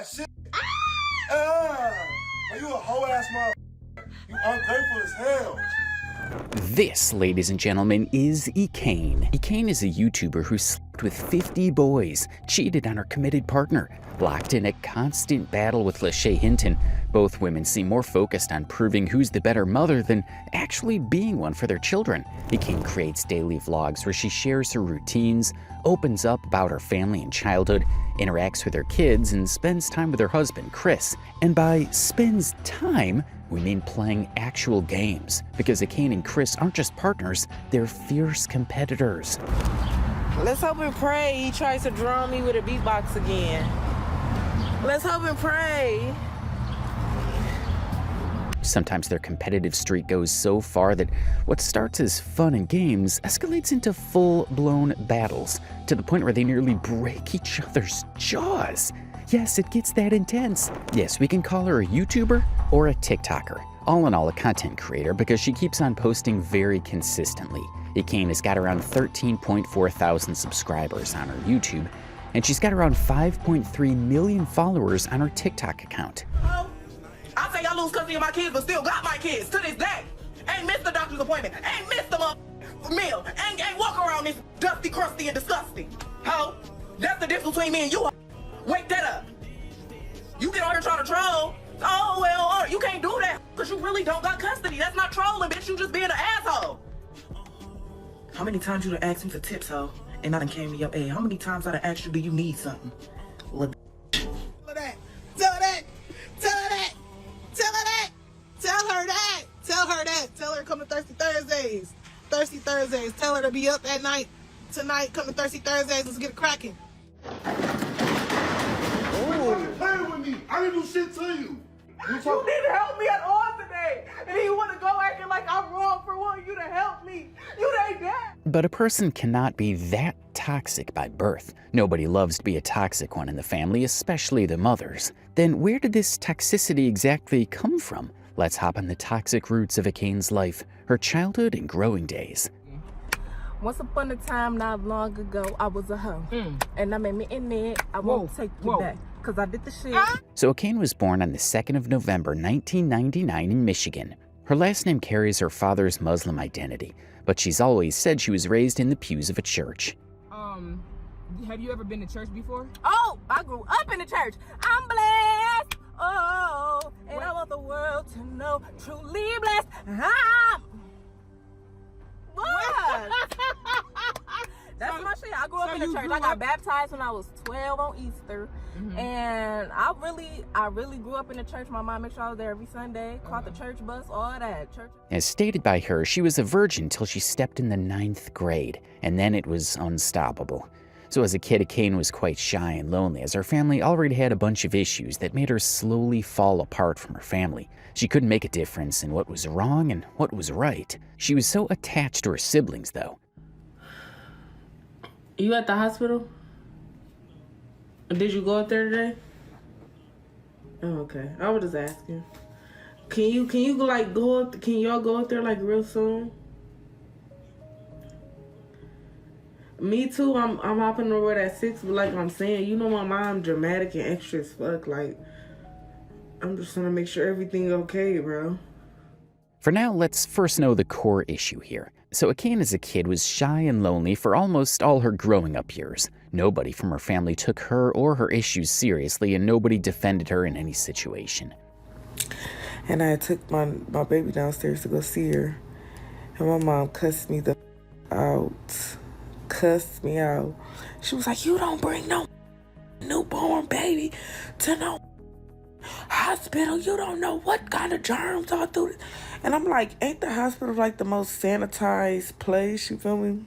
shit. Are you a hoe ass motherfucker? You ungrateful as hell. This, ladies and gentlemen, is Ekane. Ekane is a YouTuber who slept with 50 boys, cheated on her committed partner, locked in a constant battle with Lachey Hinton. Both women seem more focused on proving who's the better mother than actually being one for their children. Ekane creates daily vlogs where she shares her routines, opens up about her family and childhood, interacts with her kids, and spends time with her husband, Chris. And by spends time, we mean playing actual games, because Ekane and Chris aren't just partners, they're fierce competitors. Let's hope and pray he tries to drown me with a beatbox again. Let's hope and pray. Sometimes their competitive streak goes so far that what starts as fun and games escalates into full-blown battles, to the point where they nearly break each other's jaws. Yes, it gets that intense. Yes, we can call her a YouTuber or a TikToker. All in all, a content creator, because she keeps on posting very consistently. Ekane has got around 13.4 thousand subscribers on her YouTube, and she's got around 5.3 million followers on her TikTok account. I say I lose custody of my kids, but still got my kids to this day. Ain't missed the doctor's appointment. Ain't missed the meal. Ain't walk around this dusty, crusty, and disgusting. Ho? That's the difference between me and you. Wake that up. You get on here trying to troll. Oh, well, you can't do that because you really don't got custody. That's not trolling, bitch. You just being an asshole. How many times you done asked me for tips, ho? And I done came to your aid. How many times I done asked you, do you need something? Look. Tell her that. Tell her that. Tell her that. Tell her that. Tell her that. Tell her that. Tell her to come to Thirsty Thursdays. Thirsty Thursdays. Tell her to be up at night. Tonight, come to Thirsty Thursdays. Let's get it cracking. Play with me. I didn't do shit to you. You didn't help me at all today. And then you want to go acting like I'm wrong for wanting you to help me. You ain't that. But a person cannot be that toxic by birth. Nobody loves to be a toxic one in the family, especially the mothers. Then where did this toxicity exactly come from? Let's hop on the toxic roots of Ekane's life, her childhood and growing days. Once upon a time, not long ago, I was a hoe. And I made me in there. I won't take you back, because I did the shit. So Ekane was born on the 2nd of November, 1999 in Michigan. Her last name carries her father's Muslim identity, but she's always said she was raised in the pews of a church. Have you ever been to church before? Oh, I grew up in the church. I'm blessed. Oh, and I want the world to know, truly blessed. What? That's my shit. I grew up in the church. I got baptized when I was 12 on Easter. And I really grew up in the church. My mom made sure I was there every Sunday, caught the church bus, all that. Church. As stated by her, she was a virgin till she stepped in the 9th grade, and then it was unstoppable. So as a kid, Ekane was quite shy and lonely, as her family already had a bunch of issues that made her slowly fall apart from her family. She couldn't make a difference in what was wrong and what was right. She was so attached to her siblings, though. You at the hospital? Did you go up there today? Oh, okay. I was just asking. Can you like go up? Can y'all go up there like real soon? Me too. I'm hopping over at 6, but like I'm saying, you know my mom dramatic and extra as fuck. Like, I'm just trying to make sure everything okay, bro. For now, let's first know the core issue here. So Ekane as a kid was shy and lonely for almost all her growing up years. Nobody from her family took her or her issues seriously, and nobody defended her in any situation. And I took my baby downstairs to go see her, and my mom cussed me the out. Cussed me out. She was like, you don't bring no newborn baby to no hospital. You don't know what kind of germs are through it. And I'm like, ain't the hospital like the most sanitized place? You feel me?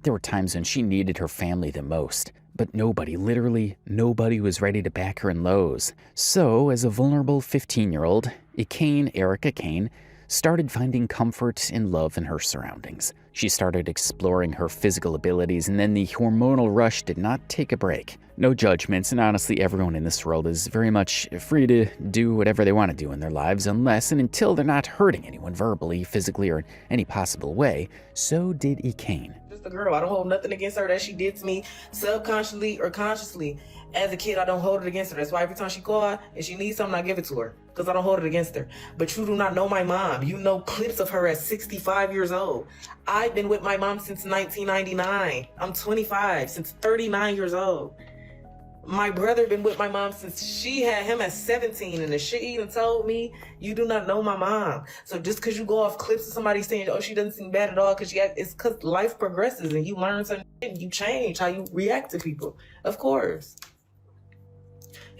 There were times when she needed her family the most, but nobody, literally nobody, was ready to back her in lows. So, as a vulnerable 15-year-old, Erica Ekane, started finding comfort and love in her surroundings. She started exploring her physical abilities, and then the hormonal rush did not take a break. No judgments, and honestly, everyone in this world is very much free to do whatever they want to do in their lives, unless and until they're not hurting anyone verbally, physically, or in any possible way. So did Ekane. Just a girl. I don't hold nothing against her that she did to me subconsciously or consciously. As a kid, I don't hold it against her. That's why every time she calls and she needs something, I give it to her. Because I don't hold it against her. But you do not know my mom. You know clips of her at 65 years old. I've been with my mom since 1999. I'm 25, since 39 years old. My brother been with my mom since she had him at 17, and the shit he even told me, you do not know my mom. So just because you go off clips of somebody saying, oh, she doesn't seem bad at all, it's because life progresses and you learn something, you change how you react to people. Of course.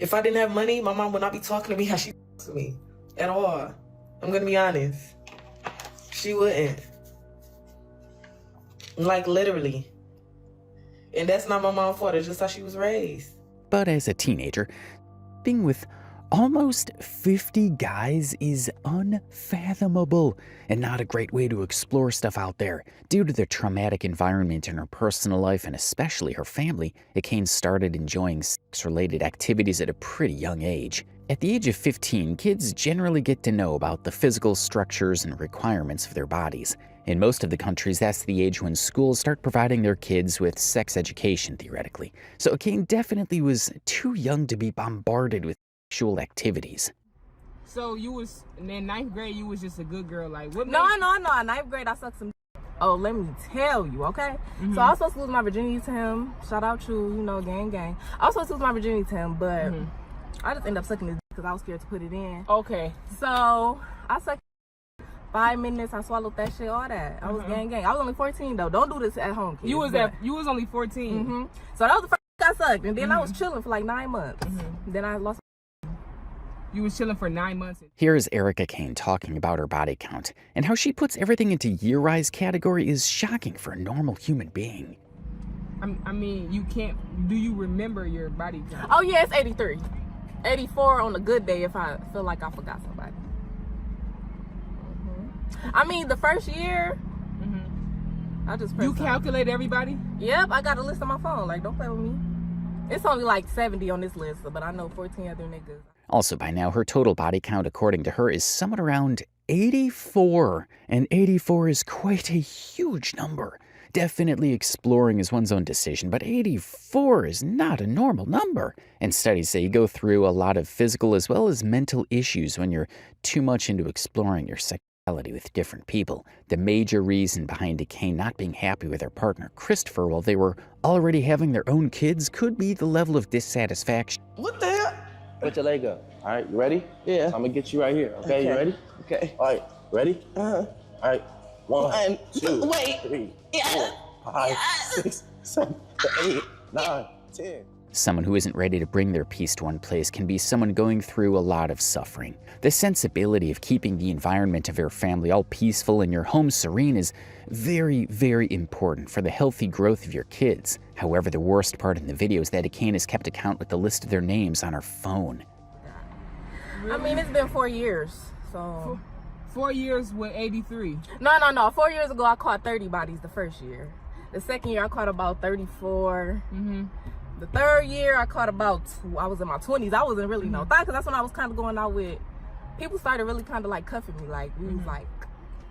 If I didn't have money, my mom would not be talking to me how she talks to me at all. I'm gonna be honest. She wouldn't. Like literally. And that's not my mom's fault, it's just how she was raised. But as a teenager, being with almost 50 guys is unfathomable and not a great way to explore stuff out there. Due to the traumatic environment in her personal life and especially her family, Ekane started enjoying sex-related activities at a pretty young age. At the age of 15, kids generally get to know about the physical structures and requirements of their bodies. In most of the countries, that's the age when schools start providing their kids with sex education, theoretically. So Ekane definitely was too young to be bombarded with sexual activities. So you was, in 9th grade, you was just a good girl, like what? No. In 9th grade, I sucked some. Oh, let me tell you, okay? So I was supposed to lose my virginity to him. Shout out to, gang. I was supposed to lose my virginity to him, but I just ended up sucking his dick because I was scared to put it in. Okay. So I sucked 5 minutes, I swallowed that shit, all that. I was gang. I was only 14 though. Don't do this at home, kids. You was only 14. So that was the first I sucked, and then I was chilling for like 9 months. Then I lost. You was chilling for 9 months. Here is Erica Kane talking about her body count, and how she puts everything into year-rise category is shocking for a normal human being. I mean, you can't. Do you remember your body count? Oh yeah, it's 83, 84 on a good day if I feel like I forgot somebody. I mean, the first year, I just pressed. You calculate everybody? Yep, I got a list on my phone. Like, don't play with me. It's only like 70 on this list, but I know 14 other niggas. Also, by now, her total body count, according to her, is somewhat around 84. And 84 is quite a huge number. Definitely exploring is one's own decision, but 84 is not a normal number. And studies say you go through a lot of physical as well as mental issues when you're too much into exploring your sexuality with different people. The major reason behind Ekane not being happy with her partner, Christopher, while they were already having their own kids, could be the level of dissatisfaction. What the hell? Put your leg up. All right, you ready? Yeah. I'm gonna get you right here. Okay, you ready? Okay. All right, ready? Uh-huh. All right, 1, 2, Wait. 3, Yeah. 4, 5, 6, 7, 8, 9, 10. Someone who isn't ready to bring their peace to one place can be someone going through a lot of suffering. The sensibility of keeping the environment of your family all peaceful and your home serene is very, very important for the healthy growth of your kids. However, the worst part in the video is that Ekane has kept account with the list of their names on her phone. I mean, it's been 4 years, so... 4 years with 83. No. 4 years ago, I caught 30 bodies the first year. The second year, I caught about 34. The third year, I caught about, I was in my 20s. I wasn't really no thought, because that's when I was kind of going out with, people started really kind of like cuffing me. Like, we was like...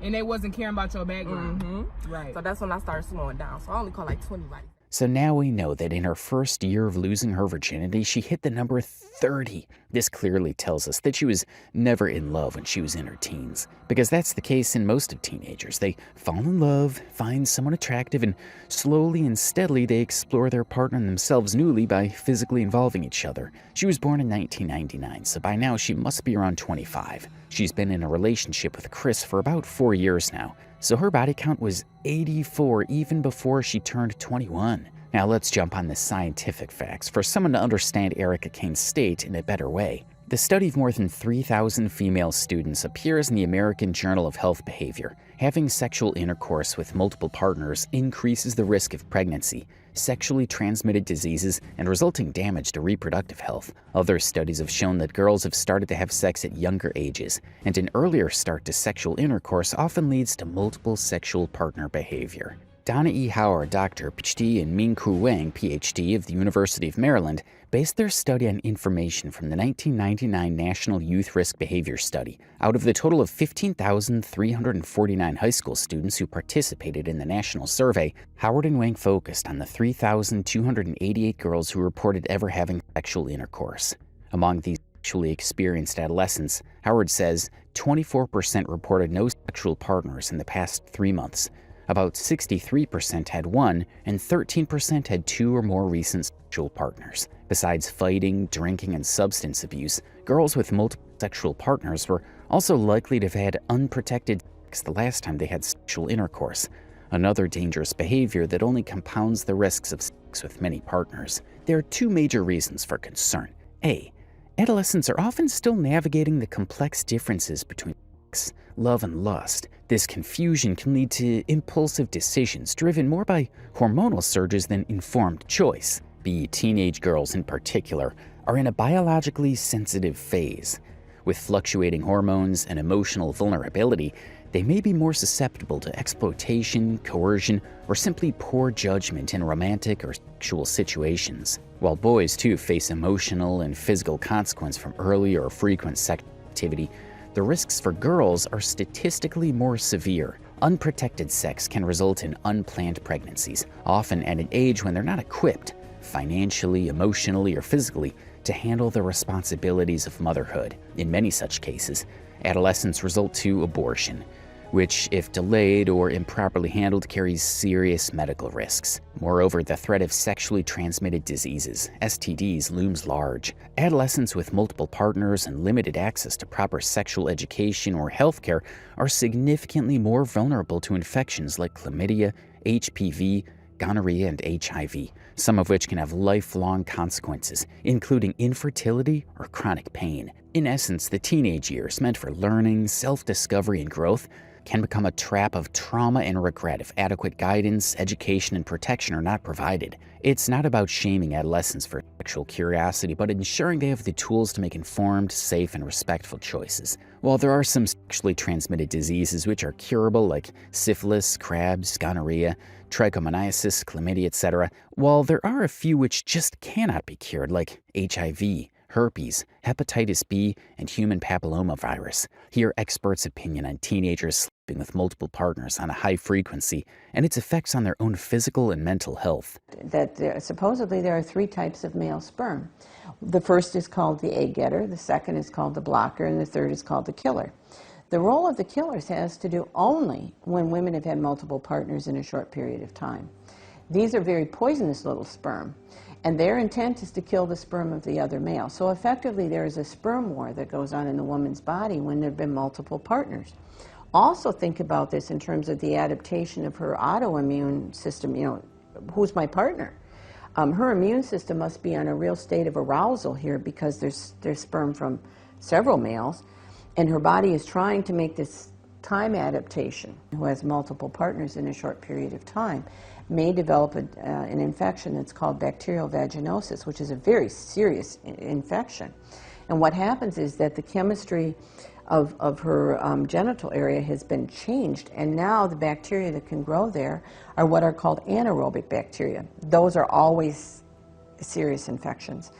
And they wasn't caring about your background. Right. So that's when I started slowing down. So I only caught like 20 bodies. So now we know that in her first year of losing her virginity, she hit the number 30. This clearly tells us that she was never in love when she was in her teens, because that's the case in most of teenagers. They fall in love, find someone attractive, and slowly and steadily they explore their partner and themselves newly by physically involving each other. She was born in 1999, so by now she must be around 25. She's been in a relationship with Chris for about 4 years now, so her body count was 84 even before she turned 21. Now let's jump on the scientific facts for someone to understand Erica Kane's state in a better way. The study of more than 3,000 female students appears in the American Journal of Health Behavior. Having sexual intercourse with multiple partners increases the risk of pregnancy, sexually transmitted diseases, and resulting damage to reproductive health. Other studies have shown that girls have started to have sex at younger ages, and an earlier start to sexual intercourse often leads to multiple sexual partner behavior. Donna E. Howard, Dr., PhD, and Ming-Ku Wang, PhD, of the University of Maryland, based their study on information from the 1999 National Youth Risk Behavior Study. Out of the total of 15,349 high school students who participated in the national survey, Howard and Wang focused on the 3,288 girls who reported ever having sexual intercourse. Among these sexually experienced adolescents, Howard says 24% reported no sexual partners in the past 3 months. About 63% had one, and 13% had 2 or more recent sexual partners. Besides fighting, drinking, and substance abuse, girls with multiple sexual partners were also likely to have had unprotected sex the last time they had sexual intercourse, another dangerous behavior that only compounds the risks of sex with many partners. There are 2 major reasons for concern. A. Adolescents are often still navigating the complex differences between sex, love, and lust. This confusion can lead to impulsive decisions driven more by hormonal surges than informed choice. B. Teenage girls in particular are in a biologically sensitive phase. With fluctuating hormones and emotional vulnerability, they may be more susceptible to exploitation, coercion, or simply poor judgment in romantic or sexual situations. While boys too face emotional and physical consequence from early or frequent sexual activity, the risks for girls are statistically more severe. Unprotected sex can result in unplanned pregnancies, often at an age when they're not equipped, financially, emotionally, or physically, to handle the responsibilities of motherhood. In many such cases, adolescence result to abortion, which, if delayed or improperly handled, carries serious medical risks. Moreover, the threat of sexually transmitted diseases, STDs, looms large. Adolescents with multiple partners and limited access to proper sexual education or healthcare are significantly more vulnerable to infections like chlamydia, HPV, gonorrhea, and HIV, some of which can have lifelong consequences, including infertility or chronic pain. In essence, the teenage years, meant for learning, self-discovery, and growth, can become a trap of trauma and regret if adequate guidance, education, and protection are not provided. It's not about shaming adolescents for sexual curiosity, but ensuring they have the tools to make informed, safe, and respectful choices. While there are some sexually transmitted diseases which are curable, like syphilis, crabs, gonorrhea, trichomoniasis, chlamydia, etc., while there are a few which just cannot be cured, like HIV, herpes, hepatitis B, and human papillomavirus. Hear experts' opinion on teenagers sleeping with multiple partners on a high frequency and its effects on their own physical and mental health. Supposedly there are 3 types of male sperm. The first is called the egg getter, the second is called the blocker, and the third is called the killer. The role of the killers has to do only when women have had multiple partners in a short period of time. These are very poisonous little sperm, and their intent is to kill the sperm of the other male. So effectively there is a sperm war that goes on in the woman's body when there have been multiple partners. Also think about this in terms of the adaptation of her autoimmune system. You know, who's my partner? Her immune system must be on a real state of arousal here because there's sperm from several males, and her body is trying to make this time adaptation. Who has multiple partners in a short period of time may develop an infection that's called bacterial vaginosis, which is a very serious infection. And what happens is that the chemistry of her genital area has been changed, and now the bacteria that can grow there are what are called anaerobic bacteria. Those are always serious infections.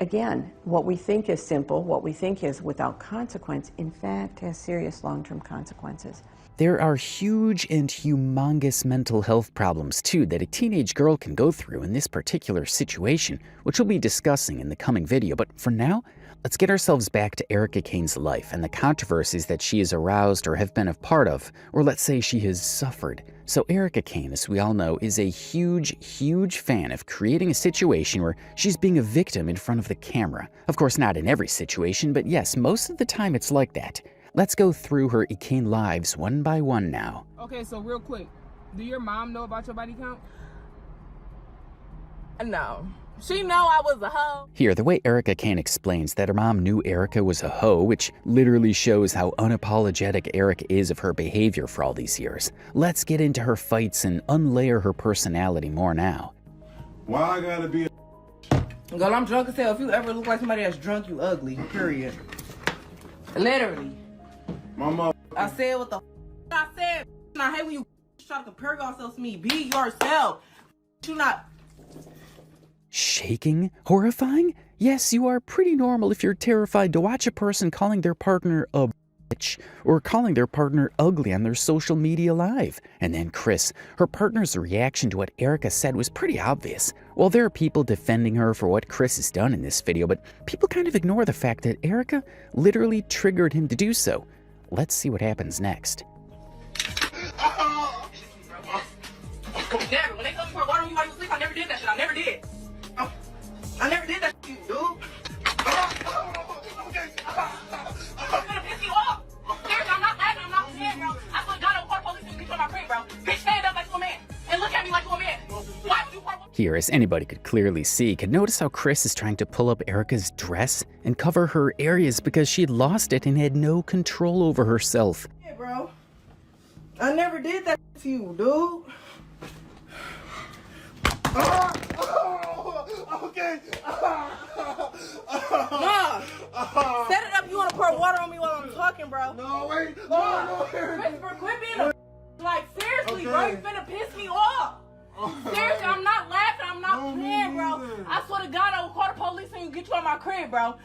Again, what we think is simple, what we think is without consequence, in fact has serious long-term consequences. There are huge and humongous mental health problems, too, that a teenage girl can go through in this particular situation, which we'll be discussing in the coming video. But for now, let's get ourselves back to Erica Kane's life and the controversies that she has aroused or have been a part of, or let's say she has suffered. So Erica Kane, as we all know, is a huge fan of creating a situation where she's being a victim in front of the camera. Of course, not in every situation, but yes, most of the time it's like that. Let's go through her Ekane lives one by one now. Okay, so real quick, do your mom know about your body count? No. She know I was a hoe. Here, the way Erica Kane explains that her mom knew Erica was a hoe, which literally shows how unapologetic Erica is of her behavior for all these years. Let's get into her fights and unlayer her personality more now. Why I gotta be a Girl, I'm drunk as hell. If you ever look like somebody that's drunk, you ugly. Period. Literally. my mom? I said what the I said. I hate when you try to compare yourself to me. Be yourself. You not. Shaking? Horrifying? Yes, you are pretty normal if you're terrified to watch a person calling their partner a bitch or calling their partner ugly on their social media live. And then Chris, her partner's reaction to what Erica said was pretty obvious. Well, there are people defending her for what Chris has done in this video, but people kind of ignore the fact that Erica literally triggered him to do so. Let's see what happens next. Never. When they come for water on you while you sleep, I never did that shit. I never did. I never did that shit to you, dude. I'm gonna piss you off. Seriously, I'm not laughing. I'm not playing, bro. I swear to God, I'll call police and get you on my crib, bro. Bitch, stand up like you a man and look at me like you a man. Why would you call police? Here, as anybody could clearly see, could notice how Chris is trying to pull up Erica's dress and cover her areas because she had lost it and had no control over herself. Yeah, bro. I never did that to you, dude. Okay. Nah. Set it up. You want to pour water on me while I'm talking, bro? No, wait. Nah. No, Christopher, quit being a like, seriously, bro. Okay. You finna piss me off. Seriously, I'm not laughing. I'm not playing, bro. I swear to God, I will call the police and get you on my crib, bro.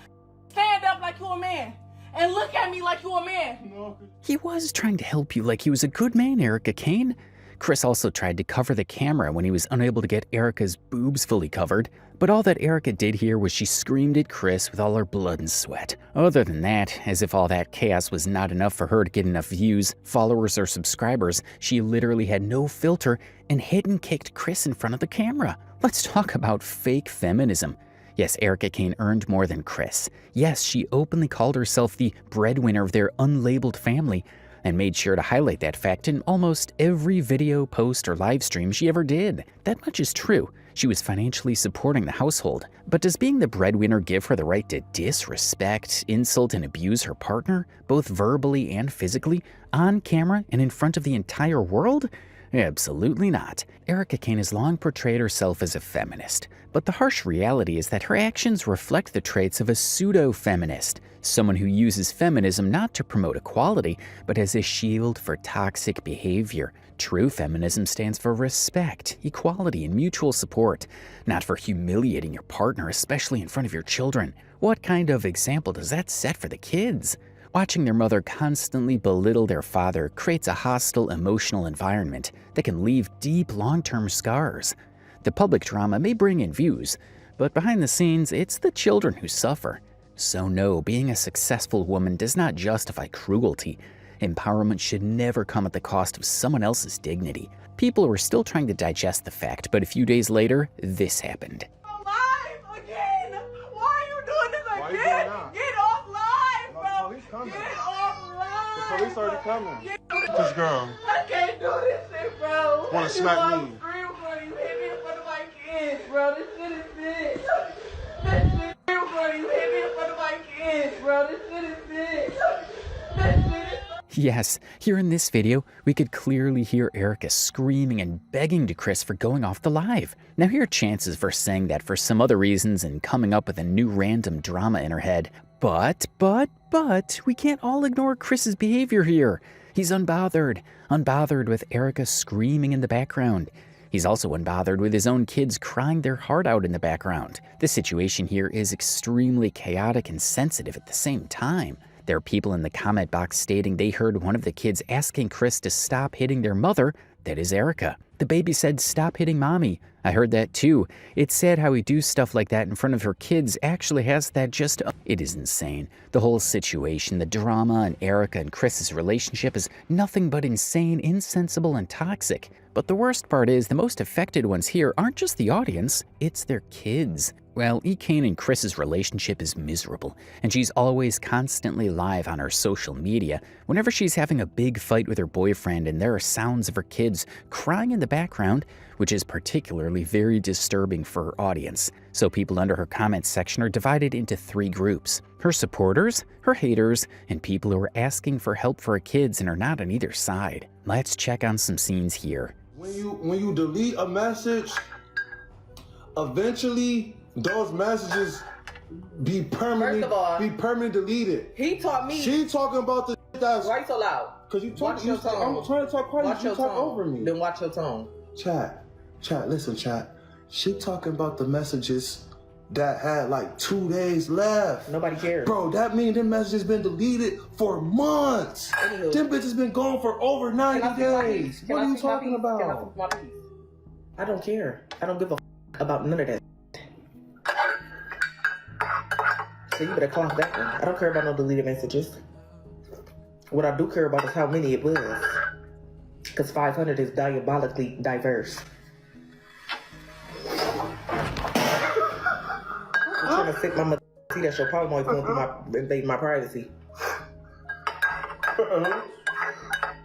Stand up like you a man. And look at me like you a man. He was trying to help you like he was a good man, Erica Kane. Chris also tried to cover the camera when he was unable to get Erica's boobs fully covered, but all that Erica did here was she screamed at Chris with all her blood and sweat. Other than that, as if all that chaos was not enough for her to get enough views, followers, or subscribers, she literally had no filter and hit and kicked Chris in front of the camera. Let's talk about fake feminism. Yes, Erica Kane earned more than Chris. Yes, she openly called herself the breadwinner of their unlabeled family, and made sure to highlight that fact in almost every video, post, or live stream she ever did. That much is true. She was financially supporting the household. But does being the breadwinner give her the right to disrespect, insult, and abuse her partner, both verbally and physically, on camera and in front of the entire world? Absolutely not. Erica Kane has long portrayed herself as a feminist, but the harsh reality is that her actions reflect the traits of a pseudo-feminist, someone who uses feminism not to promote equality, but as a shield for toxic behavior. True feminism stands for respect, equality, and mutual support, not for humiliating your partner, especially in front of your children. What kind of example does that set for the kids? Watching their mother constantly belittle their father creates a hostile emotional environment that can leave deep long-term scars. The public drama may bring in views, but behind the scenes, it's the children who suffer. So no, being a successful woman does not justify cruelty. Empowerment should never come at the cost of someone else's dignity. People were still trying to digest the fact, but a few days later, this happened. Live again! Why are you doing this Why you again? doing that? Get off live, No, bro! the police coming. Get off live! The police already coming. Get This girl. I can't do this shit, bro. Wanna smack me? Scream for you, hit me in front of my kids, bro. This shit is big. This shit scream for you, hit me in front of my kids, bro. This shit is big. This shit is. Yes, here in this video, we could clearly hear Erica screaming and begging to Chris for going off the live. Now here are chances for saying that for some other reasons and coming up with a new random drama in her head. But, we can't all ignore Chris's behavior here. He's unbothered with Erica screaming in the background. He's also unbothered with his own kids crying their heart out in the background. The situation here is extremely chaotic and sensitive at the same time. There are people in the comment box stating they heard one of the kids asking Chris to stop hitting their mother, that is Erica. The baby said, "Stop hitting mommy." I heard that too. It's sad how he do stuff like that in front of her kids actually has that just... It is insane. The whole situation, the drama, and Erica and Chris's relationship is nothing but insane, insensible, and toxic. But the worst part is the most affected ones here aren't just the audience, it's their kids. Well, Ekane and Chris's relationship is miserable, and she's always constantly live on her social media whenever she's having a big fight with her boyfriend and there are sounds of her kids crying in the background, which is particularly very disturbing for her audience. So people under her comments section are divided into 3 groups: her supporters, her haters, and people who are asking for help for her kids and are not on either side. Let's check on some scenes here. When you delete a message, eventually those messages be permanently First of all, deleted. he taught me. She talking about the that's Why you so loud? because you Watch talk. your I'm tone. trying to talk quiet. Watch You your talk tone. over me. Then watch your tone. Chat, listen, chat. She talking about the messages that had like 2 days left. Nobody cares. Bro, that means them messages been deleted for months. Anywho. Them bitches been gone for over 90 Can I see my days. piece? What Can are I you see my talking piece? Can I about? see my piece? I don't care. I don't give a about none of that. So you better clock that one. I don't care about no deleted messages. What I do care about is how many it was. Because 500 is diabolically diverse. I'm trying to fit my see that show probably always going through my invading my privacy.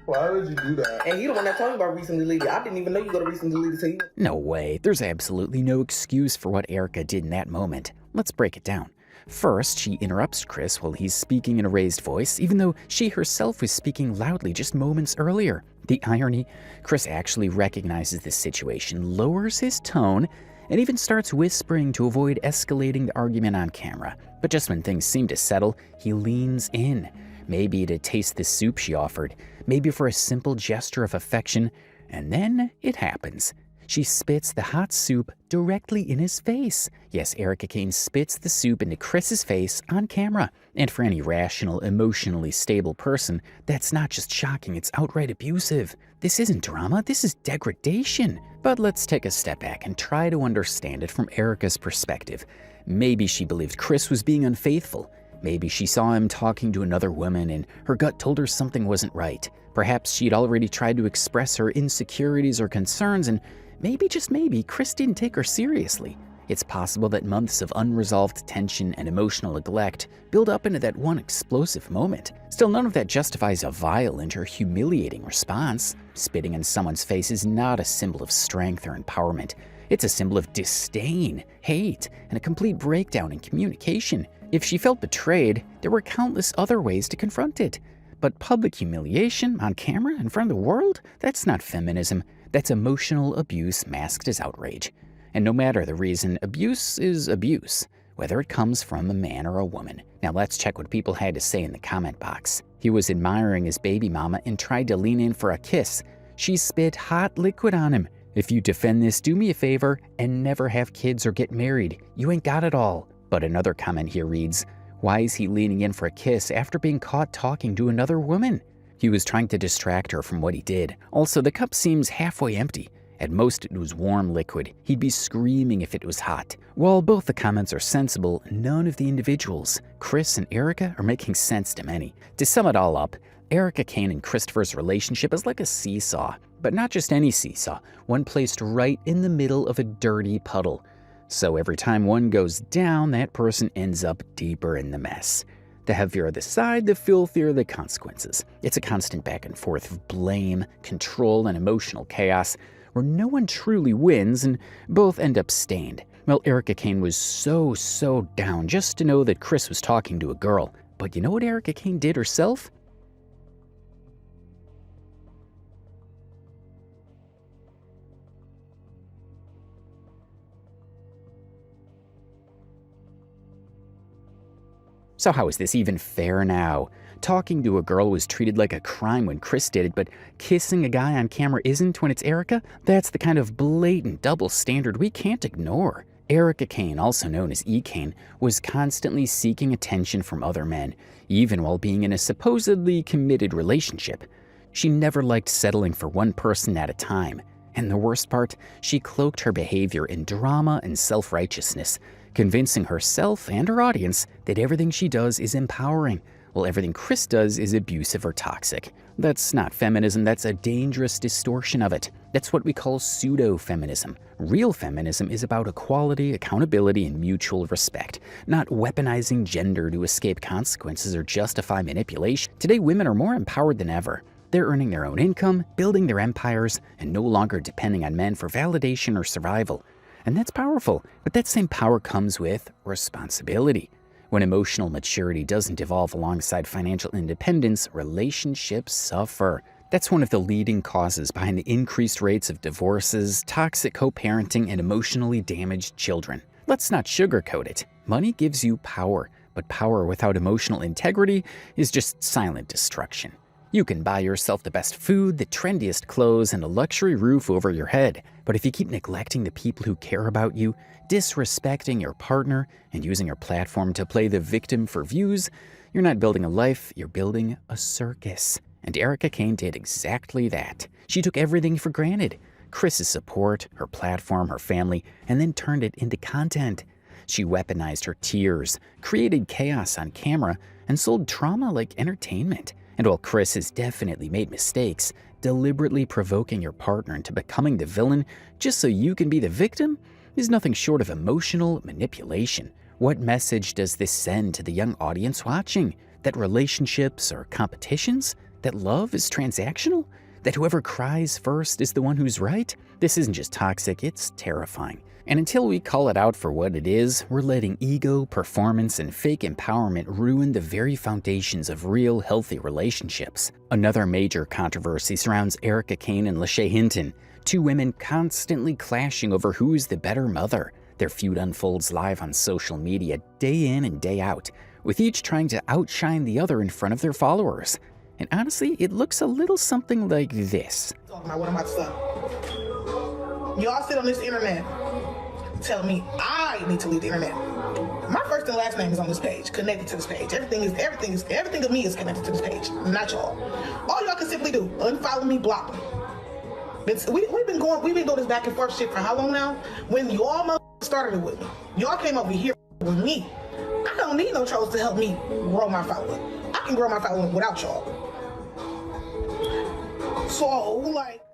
Why would you do that? And you the one that told me about recently deleted. I didn't even know you go to recently deleted till you. No way. There's absolutely no excuse for what Erica did in that moment. Let's break it down. First, she interrupts Chris while he's speaking in a raised voice, even though she herself was speaking loudly just moments earlier. The irony, Chris actually recognizes this situation, lowers his tone, and even starts whispering to avoid escalating the argument on camera. But just when things seem to settle, he leans in. Maybe to taste the soup she offered, maybe for a simple gesture of affection, and then it happens. She spits the hot soup directly in his face. Yes, Erica Kane spits the soup into Chris's face on camera. And for any rational, emotionally stable person, that's not just shocking, it's outright abusive. This isn't drama, this is degradation. But let's take a step back and try to understand it from Erica's perspective. Maybe she believed Chris was being unfaithful. Maybe she saw him talking to another woman and her gut told her something wasn't right. Perhaps she'd already tried to express her insecurities or concerns, and maybe, just maybe, Chris didn't take her seriously. It's possible that months of unresolved tension and emotional neglect build up into that one explosive moment. Still, none of that justifies a violent or humiliating response. Spitting in someone's face is not a symbol of strength or empowerment. It's a symbol of disdain, hate, and a complete breakdown in communication. If she felt betrayed, there were countless other ways to confront it. But public humiliation on camera in front of the world? That's not feminism. That's emotional abuse masked as outrage. And no matter the reason, abuse is abuse, whether it comes from a man or a woman. Now let's check what people had to say in the comment box. He was admiring his baby mama and tried to lean in for a kiss. She spit hot liquid on him. If you defend this, do me a favor and never have kids or get married. You ain't got it all. But another comment here reads, why is he leaning in for a kiss after being caught talking to another woman? He was trying to distract her from what he did. Also, the cup seems halfway empty. At most, it was warm liquid. He'd be screaming if it was hot. While both the comments are sensible, none of the individuals, Chris and Erica, are making sense to many. To sum it all up, Erica Kane and Christopher's relationship is like a seesaw. But not just any seesaw, one placed right in the middle of a dirty puddle. So every time one goes down, that person ends up deeper in the mess. The heavier the side, the filthier the consequences. It's a constant back and forth of blame, control, and emotional chaos, where no one truly wins and both end up stained. Well, Erica Kane was so down just to know that Chris was talking to a girl. But you know what Erica Kane did herself? So how is this even fair now? Talking to a girl was treated like a crime when Chris did it, but kissing a guy on camera isn't when it's Erica? That's the kind of blatant double standard we can't ignore. Erica Kane, also known as Ekane, was constantly seeking attention from other men, even while being in a supposedly committed relationship. She never liked settling for one person at a time. And the worst part, she cloaked her behavior in drama and self-righteousness, convincing herself and her audience that everything she does is empowering, while everything Chris does is abusive or toxic. That's not feminism, that's a dangerous distortion of it. That's what we call pseudo-feminism. Real feminism is about equality, accountability, and mutual respect, not weaponizing gender to escape consequences or justify manipulation. Today, women are more empowered than ever. They're earning their own income, building their empires, and no longer depending on men for validation or survival. And that's powerful, but that same power comes with responsibility. When emotional maturity doesn't evolve alongside financial independence, relationships suffer. That's one of the leading causes behind the increased rates of divorces, toxic co-parenting, and emotionally damaged children. Let's not sugarcoat it. Money gives you power, But power without emotional integrity is just silent destruction. You can buy yourself the best food, the trendiest clothes, and a luxury roof over your head. But if you keep neglecting the people who care about you, disrespecting your partner, and using your platform to play the victim for views, you're not building a life, you're building a circus. And Ekane did exactly that. She took everything for granted. Chris's support, her platform, her family, and then turned it into content. She weaponized her tears, created chaos on camera, and sold trauma like entertainment. And while Chris has definitely made mistakes, deliberately provoking your partner into becoming the villain just so you can be the victim is nothing short of emotional manipulation. What message does this send to the young audience watching? That relationships are competitions? That love is transactional? That whoever cries first is the one who's right? This isn't just toxic, it's terrifying. And until we call it out for what it is, we're letting ego, performance, and fake empowerment ruin the very foundations of real, healthy relationships. Another major controversy surrounds Ekane and Lachey Hinton, two women constantly clashing over who's the better mother. Their feud unfolds live on social media day in and day out, with each trying to outshine the other in front of their followers. And honestly, it looks a little something like this. Talking about what I'm about to say. Y'all sit on this internet telling me I need to leave the internet. My first and last name is on this page, connected to this page. Everything of me is connected to this page, not y'all. All y'all can simply do, unfollow me, block me. We've been doing this back and forth shit for how long now? When y'all started it with me, y'all came over here with me. I don't need no trolls to help me grow my following. I can grow my following without y'all.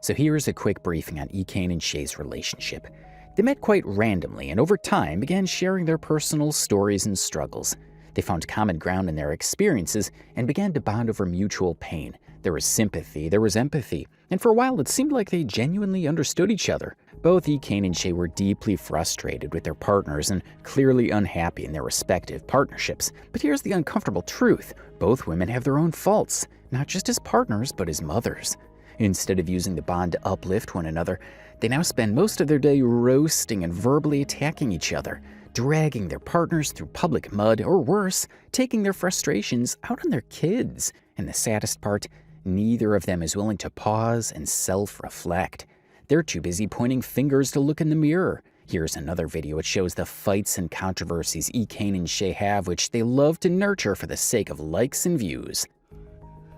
So here's a quick briefing on Ekane and Shay's relationship. They met quite randomly and over time began sharing their personal stories and struggles. They found common ground in their experiences and began to bond over mutual pain. There was sympathy, there was empathy, and for a while it seemed like they genuinely understood each other. Both Ekane and Shay were deeply frustrated with their partners and clearly unhappy in their respective partnerships. But here's the uncomfortable truth. Both women have their own faults, not just as partners, but as mothers. Instead of using the bond to uplift one another, they now spend most of their day roasting and verbally attacking each other, dragging their partners through public mud, or worse, taking their frustrations out on their kids. And the saddest part, neither of them is willing to pause and self-reflect. They're too busy pointing fingers to look in the mirror. Here's another video which shows the fights and controversies Ekane and Shay have, which they love to nurture for the sake of likes and views.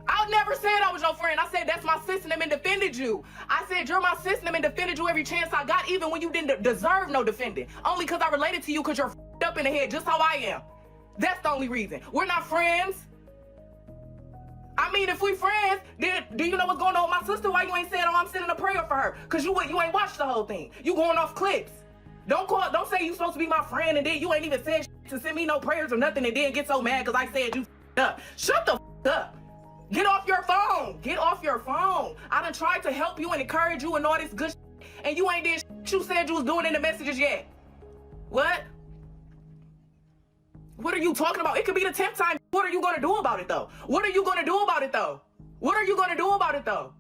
I never said I was your friend. I said that's my sis and defended you. I said you're my sis and defended you every chance I got, even when you didn't deserve no defending. Only because I related to you because you're up in the head, just how I am. That's the only reason. We're not friends. I mean, if we friends, then do you know what's going on with my sister? Why you ain't said, oh, I'm sending a prayer for her? Because you ain't watched the whole thing. You going off clips. Don't say you supposed to be my friend and then you ain't even said to send me no prayers or nothing and then get so mad because I said you up. Shut the up. Get off your phone. Get off your phone. I done tried to help you and encourage you and all this good and you ain't did you said you was doing in the messages yet. What? What are you talking about? It could be the 10th time. What are you going to do about it, though? What are you going to do about it, though? What are you going to do about it, though?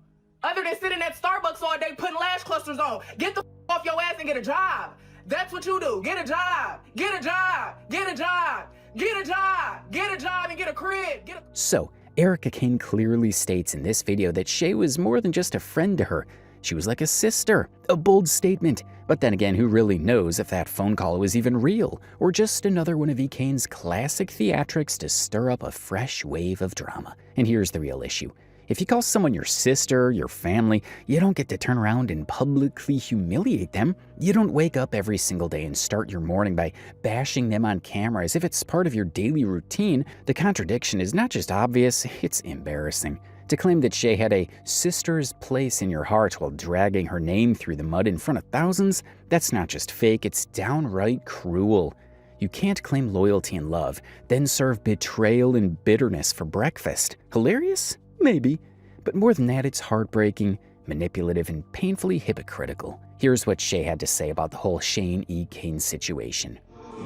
Other than sitting at Starbucks all day putting lash clusters on. Get the off your ass and get a job. That's what you do. Get a job. Get a job. Get a job. Get a job. Get a job and get a crib. So, Ekane clearly states in this video that Shay was more than just a friend to her. She was like a sister. A bold statement. But then again, who really knows if that phone call was even real, or just another one of Ekane's classic theatrics to stir up a fresh wave of drama. And here's the real issue. If you call someone your sister, your family, you don't get to turn around and publicly humiliate them. You don't wake up every single day and start your morning by bashing them on camera as if it's part of your daily routine. The contradiction is not just obvious, it's embarrassing. To claim that Shay had a sister's place in your heart while dragging her name through the mud in front of thousands, that's not just fake, it's downright cruel. You can't claim loyalty and love, then serve betrayal and bitterness for breakfast. Hilarious? Maybe. But more than that, it's heartbreaking, manipulative, and painfully hypocritical. Here's what Shay had to say about the whole Shane Ekane situation.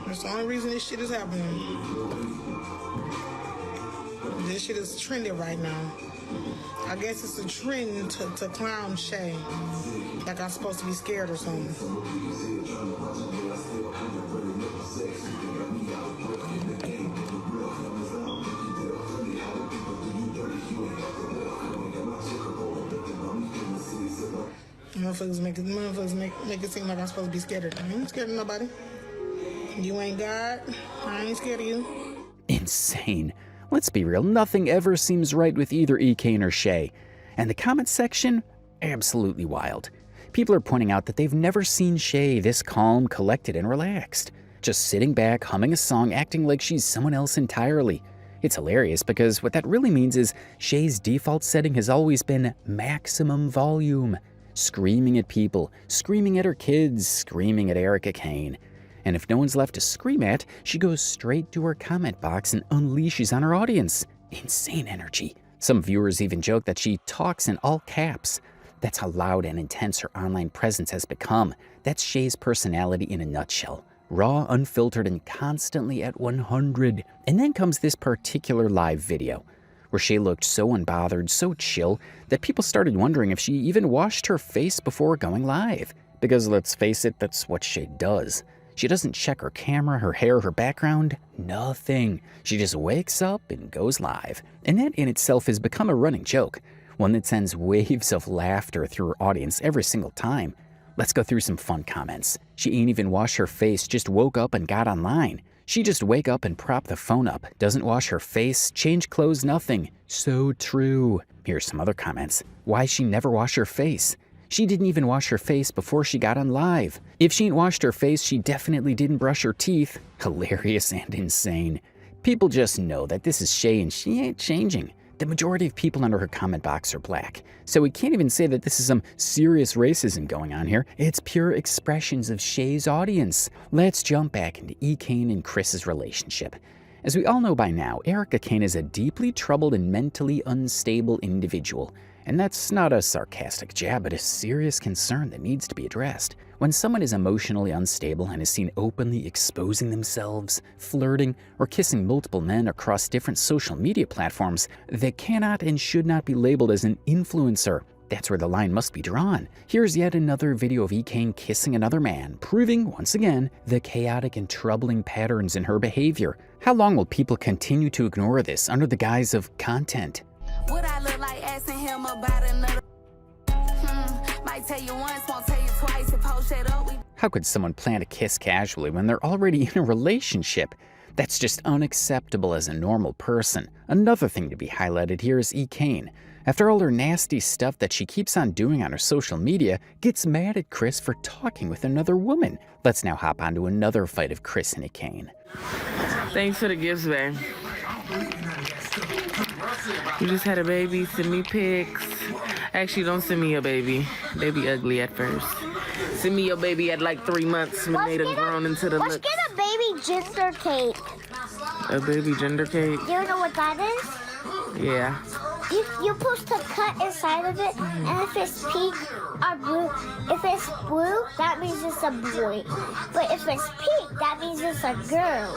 That's the only reason this shit is happening. This shit is trending right now. I guess it's a trend to clown Shay. Like I'm supposed to be scared or something. motherfuckers make it seem like I'm supposed to be scared of them. I ain't scared of nobody. You ain't God. I ain't scared of you. Insane. Let's be real, nothing ever seems right with either Ekane or Shay. And the comment section? Absolutely wild. People are pointing out that they've never seen Shay this calm, collected, and relaxed. Just sitting back, humming a song, acting like she's someone else entirely. It's hilarious because what that really means is Shay's default setting has always been maximum volume. Screaming at people, screaming at her kids, screaming at Ekane. And if no one's left to scream at, she goes straight to her comment box and unleashes on her audience. Insane energy. Some viewers even joke that she talks in all caps. That's how loud and intense her online presence has become. That's Shay's personality in a nutshell. Raw, unfiltered, and constantly at 100. And then comes this particular live video, where Shay looked so unbothered, so chill, that people started wondering if she even washed her face before going live. Because let's face it, that's what Shay does. She doesn't check her camera, her hair, her background, nothing. She just wakes up and goes live. And that in itself has become a running joke, one that sends waves of laughter through her audience every single time. Let's go through some fun comments. She ain't even washed her face, just woke up and got online. She just wake up and prop the phone up, doesn't wash her face, change clothes, nothing. So true. Here's some other comments. Why she never wash her face? She didn't even wash her face before she got on live. If she ain't washed her face, she definitely didn't brush her teeth. Hilarious and insane. People just know that this is Shay and she ain't changing. The majority of people under her comment box are black. So we can't even say that this is some serious racism going on here. It's pure expressions of Shay's audience. Let's jump back into Ekane and Chris's relationship. As we all know by now, Ekane is a deeply troubled and mentally unstable individual. And that's not a sarcastic jab, but a serious concern that needs to be addressed. When someone is emotionally unstable and is seen openly exposing themselves, flirting, or kissing multiple men across different social media platforms, they cannot and should not be labeled as an influencer. That's where the line must be drawn. Here's yet another video of Ekane kissing another man, proving, once again, the chaotic and troubling patterns in her behavior. How long will people continue to ignore this under the guise of content? Would I look like asking him about another? Might tell you once, won't tell you twice. If hold shit up, How could someone plan to kiss casually when they're already in a relationship? That's just unacceptable as a normal person. Another thing to be highlighted here is Ekane. After all her nasty stuff that she keeps on doing on her social media, gets mad at Chris for talking with another woman. Let's now hop on to another fight of Chris and Ekane. Thanks for the gifts, babe. You just had a baby, send me pics. Actually, don't send me your baby. They be ugly at first. Send me your baby at like 3 months when they done grown into the Let's looks. get a baby gender cake. A baby gender cake? Do you know what that is? Yeah. You're supposed to cut inside of it, and if it's pink or blue, if it's blue, that means it's a boy. But if it's pink, that means it's a girl.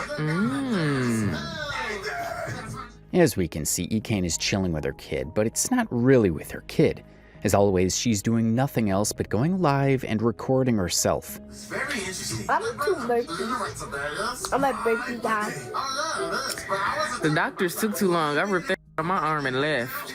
As we can see, Ekane is chilling with her kid, but it's not really with her kid. As always, she's doing nothing else but going live and recording herself. I'm too burpy. I'm a burpy guy. The doctors took too long. I ripped that on my arm and left.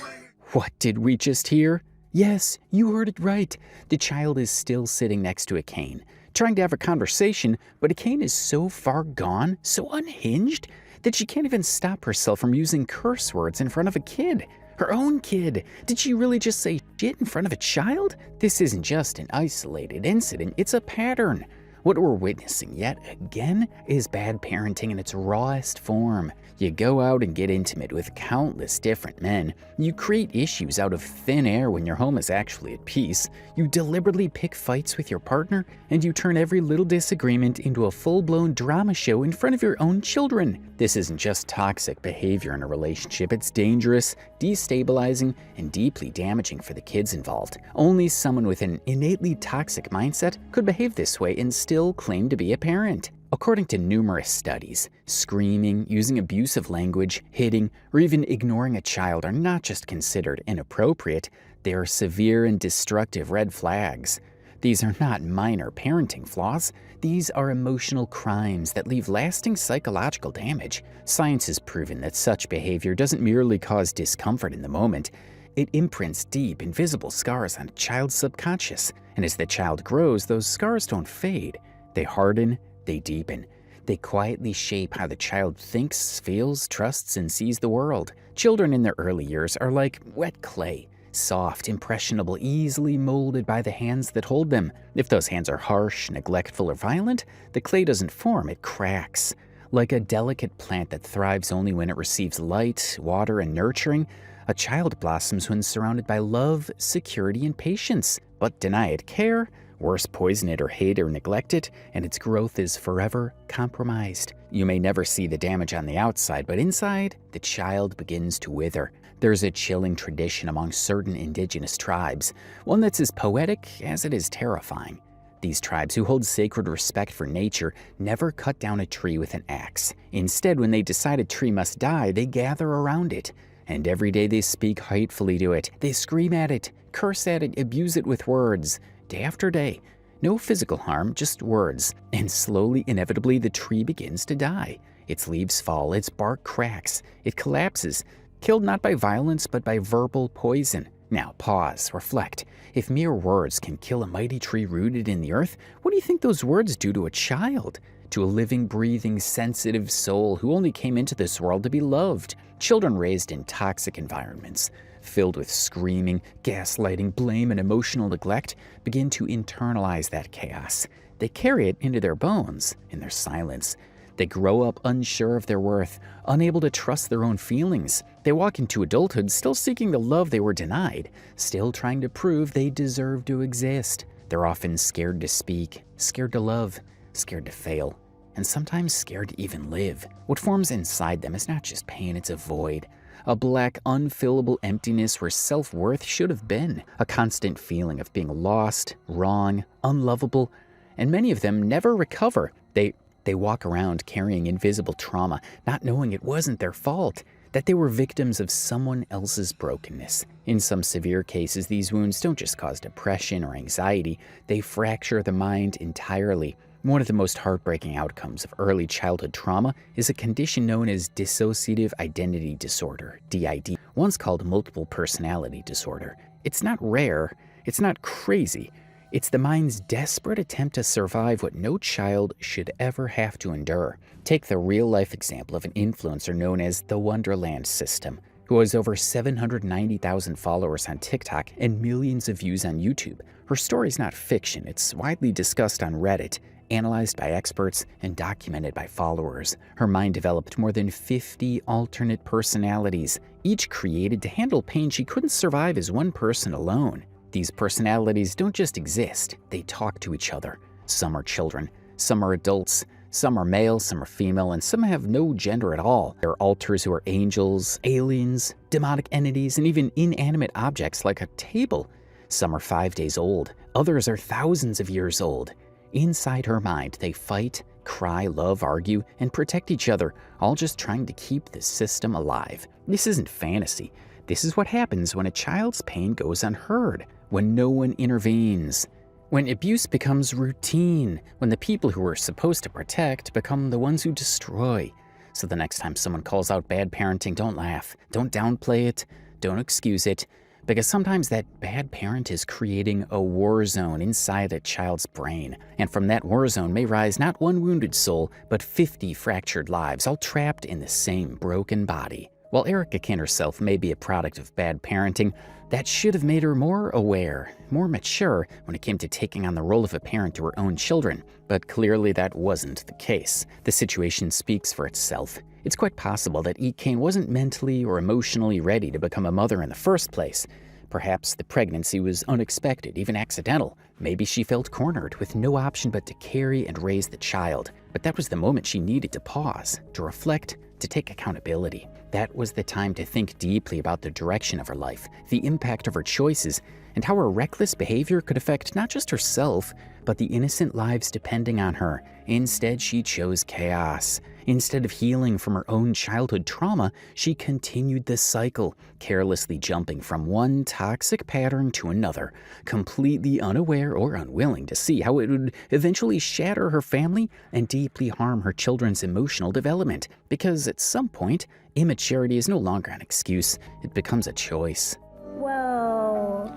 What did we just hear? Yes, you heard it right. The child is still sitting next to Ekane, trying to have a conversation, but Ekane is so far gone, so unhinged, that she can't even stop herself from using curse words in front of a kid. Her own kid. Did she really just say shit in front of a child? This isn't just an isolated incident, it's a pattern. What we're witnessing yet again is bad parenting in its rawest form. You go out and get intimate with countless different men. You create issues out of thin air when your home is actually at peace. You deliberately pick fights with your partner, and you turn every little disagreement into a full-blown drama show in front of your own children. This isn't just toxic behavior in a relationship, it's dangerous, destabilizing, and deeply damaging for the kids involved. Only someone with an innately toxic mindset could behave this way and still claim to be a parent. According to numerous studies, screaming, using abusive language, hitting, or even ignoring a child are not just considered inappropriate, they are severe and destructive red flags. These are not minor parenting flaws. These are emotional crimes that leave lasting psychological damage. Science has proven that such behavior doesn't merely cause discomfort in the moment, It imprints deep, invisible scars on a child's subconscious, and as the child grows, those scars don't fade. They harden, they deepen. They quietly shape how the child thinks, feels, trusts, and sees the world. Children in their early years are like wet clay, soft, impressionable, easily molded by the hands that hold them. If those hands are harsh, neglectful, or violent, the clay doesn't form, it cracks. Like a delicate plant that thrives only when it receives light, water, and nurturing, a child blossoms when surrounded by love, security, and patience. But deny it care, worse, poison it or hate or neglect it, and its growth is forever compromised. You may never see the damage on the outside, but inside, the child begins to wither. There's a chilling tradition among certain indigenous tribes, one that's as poetic as it is terrifying. These tribes, who hold sacred respect for nature, never cut down a tree with an axe. Instead, when they decide a tree must die, they gather around it. And every day they speak hatefully to it. They scream at it, curse at it, abuse it with words. Day after day. No physical harm, just words. And slowly, inevitably, the tree begins to die. Its leaves fall, its bark cracks, it collapses. Killed not by violence, but by verbal poison. Now, pause, reflect. If mere words can kill a mighty tree rooted in the earth, what do you think those words do to a child? To a living, breathing, sensitive soul who only came into this world to be loved. Children raised in toxic environments, filled with screaming, gaslighting, blame, and emotional neglect, begin to internalize that chaos. They carry it into their bones, in their silence. They grow up unsure of their worth, unable to trust their own feelings. They walk into adulthood still seeking the love they were denied, still trying to prove they deserve to exist. They're often scared to speak, scared to love, scared to fail, and sometimes scared to even live. What forms inside them is not just pain, it's a void. A black, unfillable emptiness where self-worth should have been. A constant feeling of being lost, wrong, unlovable, and many of them never recover. They walk around carrying invisible trauma, not knowing it wasn't their fault, that they were victims of someone else's brokenness. In some severe cases, these wounds don't just cause depression or anxiety, they fracture the mind entirely. One of the most heartbreaking outcomes of early childhood trauma is a condition known as dissociative identity disorder, DID, once called multiple personality disorder. It's not rare, it's not crazy. It's the mind's desperate attempt to survive what no child should ever have to endure. Take the real-life example of an influencer known as the Wonderland System, who has over 790,000 followers on TikTok and millions of views on YouTube. Her story's not fiction, it's widely discussed on Reddit, analyzed by experts, and documented by followers. Her mind developed more than 50 alternate personalities, each created to handle pain she couldn't survive as one person alone. These personalities don't just exist, they talk to each other. Some are children, some are adults, some are male, some are female, and some have no gender at all. There are alters who are angels, aliens, demonic entities, and even inanimate objects like a table. Some are 5 days old, others are thousands of years old. Inside her mind, they fight, cry, love, argue, and protect each other, all just trying to keep the system alive. This isn't fantasy. This is what happens when a child's pain goes unheard, when no one intervenes, when abuse becomes routine, when the people who we're supposed to protect become the ones who destroy. So the next time someone calls out bad parenting, don't laugh, don't downplay it, don't excuse it, because sometimes that bad parent is creating a war zone inside a child's brain, and from that war zone may rise not one wounded soul, but 50 fractured lives, all trapped in the same broken body. While Ekane herself may be a product of bad parenting, that should have made her more aware, more mature when it came to taking on the role of a parent to her own children. But clearly that wasn't the case. The situation speaks for itself. It's quite possible that Ekane wasn't mentally or emotionally ready to become a mother in the first place. Perhaps the pregnancy was unexpected, even accidental. Maybe she felt cornered with no option but to carry and raise the child. But that was the moment she needed to pause, to reflect, to take accountability. That was the time to think deeply about the direction of her life, the impact of her choices, and how her reckless behavior could affect not just herself, but the innocent lives depending on her. Instead, she chose chaos. Instead of healing from her own childhood trauma, she continued the cycle, carelessly jumping from one toxic pattern to another, completely unaware or unwilling to see how it would eventually shatter her family and deeply harm her children's emotional development. Because at some point, immaturity is no longer an excuse, it becomes a choice. Well,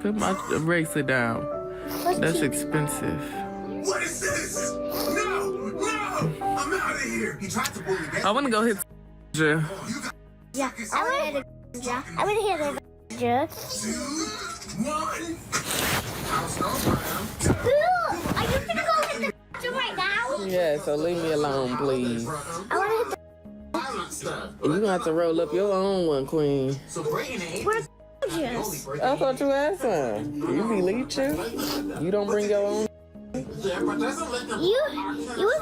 Put my bracelet down. That's expensive. What is this? No! I'm out of here! He tried to bully me. I want to go hit Yeah, I want to hit the 2, 1. Are you gonna go hit the right now? Yeah, so leave me alone, please. I want to hit You're going to have to roll up your own one, Queen. the I thought you had some. You be leeching? You don't bring your own? You was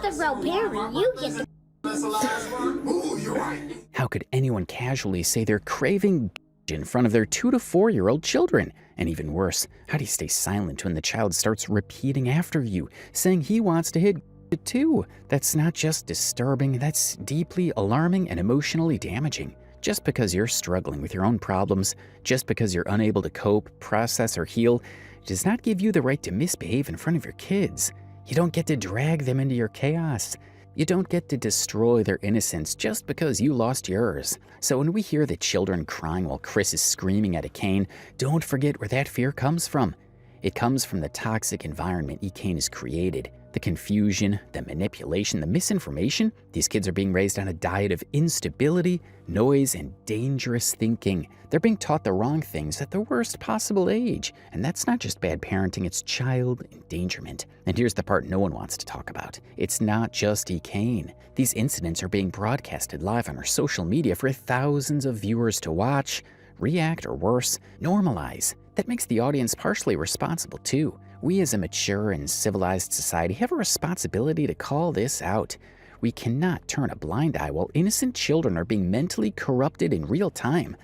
the real parent. You get the How could anyone casually say they're craving in front of their 2 to 4-year-old children? And even worse, how do you stay silent when the child starts repeating after you, saying he wants to hit it too? That's not just disturbing, that's deeply alarming and emotionally damaging. Just because you're struggling with your own problems, just because you're unable to cope, process, or heal, does not give you the right to misbehave in front of your kids. You don't get to drag them into your chaos. You don't get to destroy their innocence just because you lost yours. So when we hear the children crying while Chris is screaming at Ekane, don't forget where that fear comes from. It comes from the toxic environment Ekane has created. The confusion, the manipulation, the misinformation. These kids are being raised on a diet of instability, noise, and dangerous thinking. They're being taught the wrong things at the worst possible age. And that's not just bad parenting, it's child endangerment. And here's the part no one wants to talk about. It's not just Ekane. These incidents are being broadcasted live on our social media for thousands of viewers to watch, react, or worse, normalize. That makes the audience partially responsible too. We as a mature and civilized society have a responsibility to call this out. We cannot turn a blind eye while innocent children are being mentally corrupted in real time.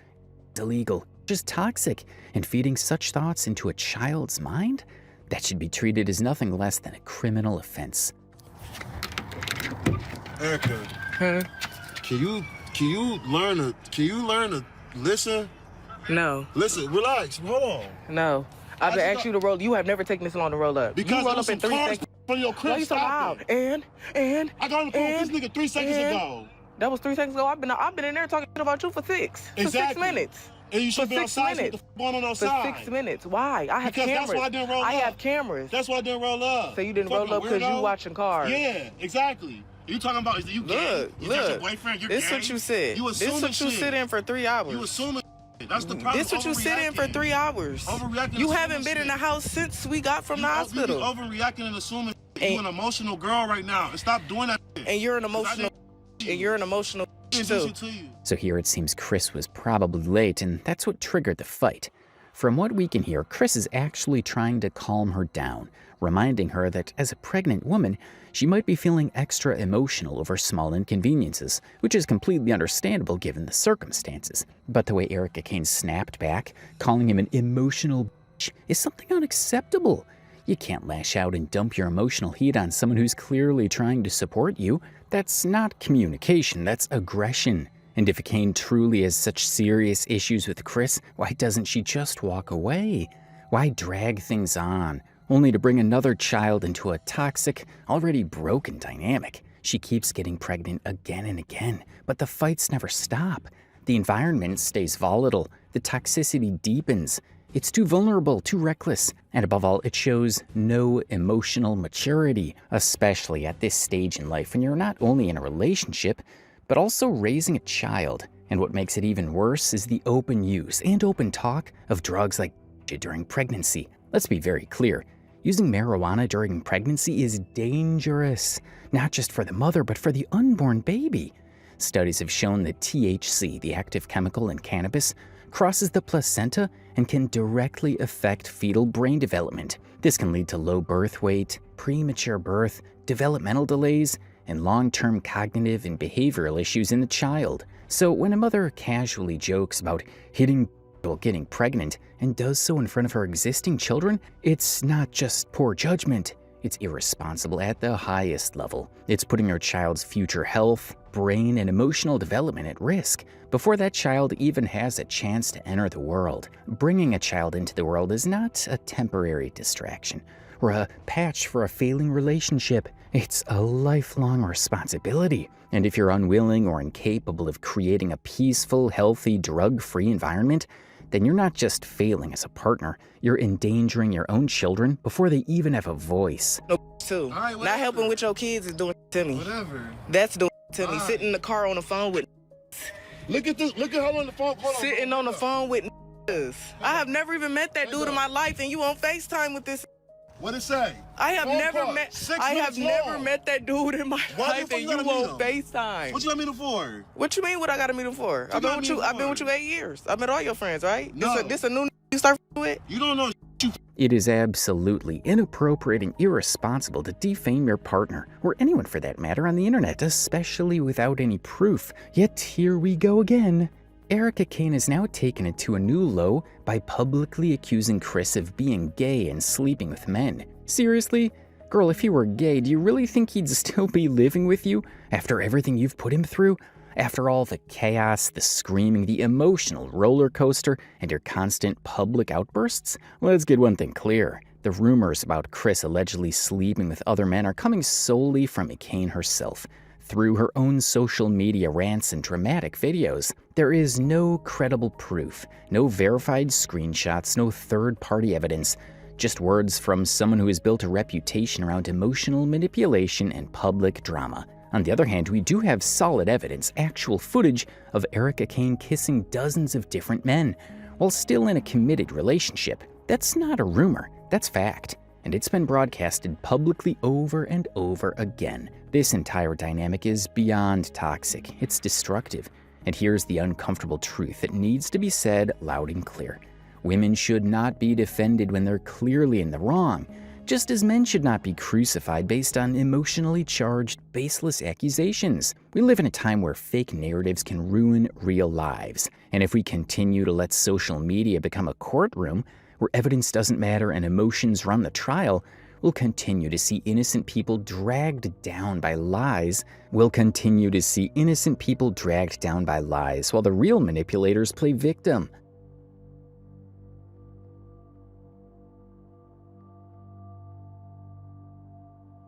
It's illegal, just toxic, and feeding such thoughts into a child's mind? That should be treated as nothing less than a criminal offense. Erica, can you learn to listen? No. Listen, relax, hold on. No. I've been asking you to roll. You have never taken this long to roll up. Because you roll up in 3 seconds. From your crib, you so loud. And I got on the phone with this nigga 3 seconds ago. That was 3 seconds ago. I've been in there talking about you for 6 minutes. And you should be outside. What the f going on outside? For 6 minutes. Why? I have cameras. That's why I didn't roll up. I have cameras. That's why I didn't roll up. So you didn't roll up because you watching cars. Yeah, exactly. You talking about is you gay? Is that your boyfriend? You're this gay? What you said. You assuming this what you sit in for 3 hours. You assuming. That's the problem. This what you sit in for 3 hours. You haven't been in the house since we got from the hospital. You overreacting and assuming you're an emotional girl right now. And stop doing that. And you're an emotional. And you're an emotional too. So here it seems Chris was probably late, and that's what triggered the fight. From what we can hear, Chris is actually trying to calm her down, reminding her that as a pregnant woman, she might be feeling extra emotional over small inconveniences, which is completely understandable given the circumstances. But the way Eric Ekane snapped back, calling him an emotional bitch, is something unacceptable. You can't lash out and dump your emotional heat on someone who's clearly trying to support you. That's not communication, that's aggression. And if Ekane truly has such serious issues with Chris, why doesn't she just walk away? Why drag things on, only to bring another child into a toxic, already broken dynamic? She keeps getting pregnant again and again, but the fights never stop. The environment stays volatile, the toxicity deepens. It's too vulnerable, too reckless, and above all, it shows no emotional maturity, especially at this stage in life when you're not only in a relationship, but also raising a child. And what makes it even worse is the open use and open talk of drugs like during pregnancy. Let's be very clear. Using marijuana during pregnancy is dangerous, not just for the mother, but for the unborn baby. Studies have shown that THC, the active chemical in cannabis, crosses the placenta and can directly affect fetal brain development. This can lead to low birth weight, premature birth, developmental delays, and long-term cognitive and behavioral issues in the child. So when a mother casually jokes about hitting while getting pregnant and does so in front of her existing children, it's not just poor judgment, it's irresponsible at the highest level. It's putting her child's future health, brain, and emotional development at risk before that child even has a chance to enter the world. Bringing a child into the world is not a temporary distraction or a patch for a failing relationship. It's a lifelong responsibility. And if you're unwilling or incapable of creating a peaceful, healthy, drug-free environment, then you're not just failing as a partner, you're endangering your own children before they even have a voice. No too. Right, not helping with your kids is doing to me. Whatever. That's doing to me. Sitting in the car on the phone with Look at this. Look at her on the phone. Hold sitting on the phone with I have never even met that dude in my life, and you on FaceTime with this. What it say? I have Phone never call, met. 6 I have minutes never long. met that dude in my Why life, the and you fuck you gotta on meet him? FaceTime. What you let me do for? What you mean? What I gotta meet him for? I've been with you. I've been with you 8 years. I met all your friends, right? No. This a new you start with. You don't know. It is absolutely inappropriate and irresponsible to defame your partner, or anyone for that matter, on the internet, especially without any proof. Yet here we go again. Ekane has now taken it to a new low by publicly accusing Chris of being gay and sleeping with men. Seriously? Girl, if he were gay, do you really think he'd still be living with you after everything you've put him through? After all the chaos, the screaming, the emotional roller coaster, and your constant public outbursts? Let's get one thing clear. The rumors about Chris allegedly sleeping with other men are coming solely from Ekane herself. Through her own social media rants and dramatic videos, there is no credible proof, no verified screenshots, no third-party evidence, just words from someone who has built a reputation around emotional manipulation and public drama. On the other hand, we do have solid evidence, actual footage of Ekane kissing dozens of different men, while still in a committed relationship. That's not a rumor, that's fact. And it's been broadcasted publicly over and over again. This entire dynamic is beyond toxic. It's destructive. And here's the uncomfortable truth that needs to be said loud and clear. Women should not be defended when they're clearly in the wrong, just as men should not be crucified based on emotionally charged, baseless accusations. We live in a time where fake narratives can ruin real lives. And if we continue to let social media become a courtroom, where evidence doesn't matter and emotions run the trial, we'll continue to see innocent people dragged down by lies. We'll continue to see innocent people dragged down by lies while the real manipulators play victim.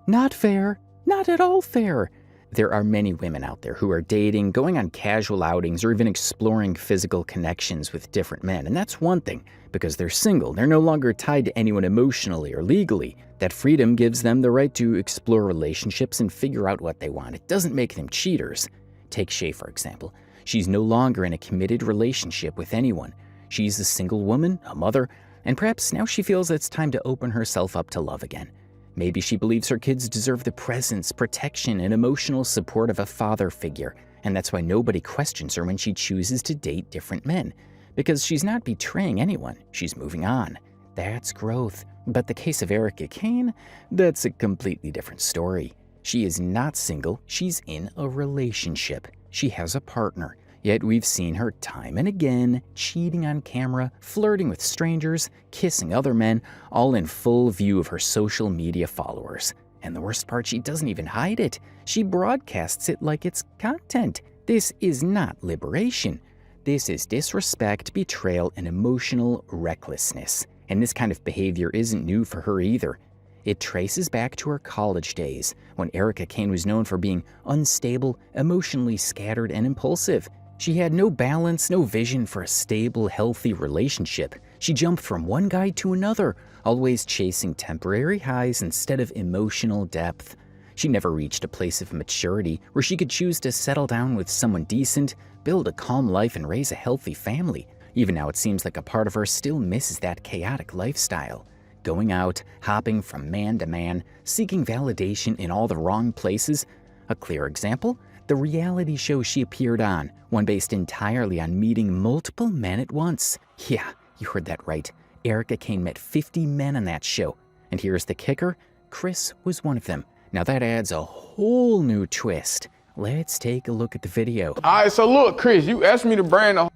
Not fair. Not at all fair. There are many women out there who are dating, going on casual outings, or even exploring physical connections with different men. And that's one thing, because they're single. They're no longer tied to anyone emotionally or legally. That freedom gives them the right to explore relationships and figure out what they want. It doesn't make them cheaters. Take Shay, for example. She's no longer in a committed relationship with anyone. She's a single woman, a mother, and perhaps now she feels it's time to open herself up to love again. Maybe she believes her kids deserve the presence, protection, and emotional support of a father figure, and that's why nobody questions her when she chooses to date different men. Because she's not betraying anyone, she's moving on. That's growth. But the case of Ekane, that's a completely different story. She is not single, she's in a relationship. She has a partner. Yet we've seen her time and again, cheating on camera, flirting with strangers, kissing other men, all in full view of her social media followers. And the worst part, she doesn't even hide it. She broadcasts it like it's content. This is not liberation. This is disrespect, betrayal, and emotional recklessness. And this kind of behavior isn't new for her either. It traces back to her college days, when Ekane was known for being unstable, emotionally scattered, and impulsive. She had no balance, no vision for a stable, healthy relationship. She jumped from one guy to another, always chasing temporary highs instead of emotional depth. She never reached a place of maturity where she could choose to settle down with someone decent, build a calm life, and raise a healthy family. Even now, it seems like a part of her still misses that chaotic lifestyle. Going out, hopping from man to man, seeking validation in all the wrong places. A clear example? The reality show she appeared on, one based entirely on meeting multiple men at once. Yeah, you heard that right. Ekane met 50 men on that show. And here's the kicker, Chris was one of them. Now that adds a whole new twist. Let's take a look at the video. Alright, so look, Chris, you asked me to brand the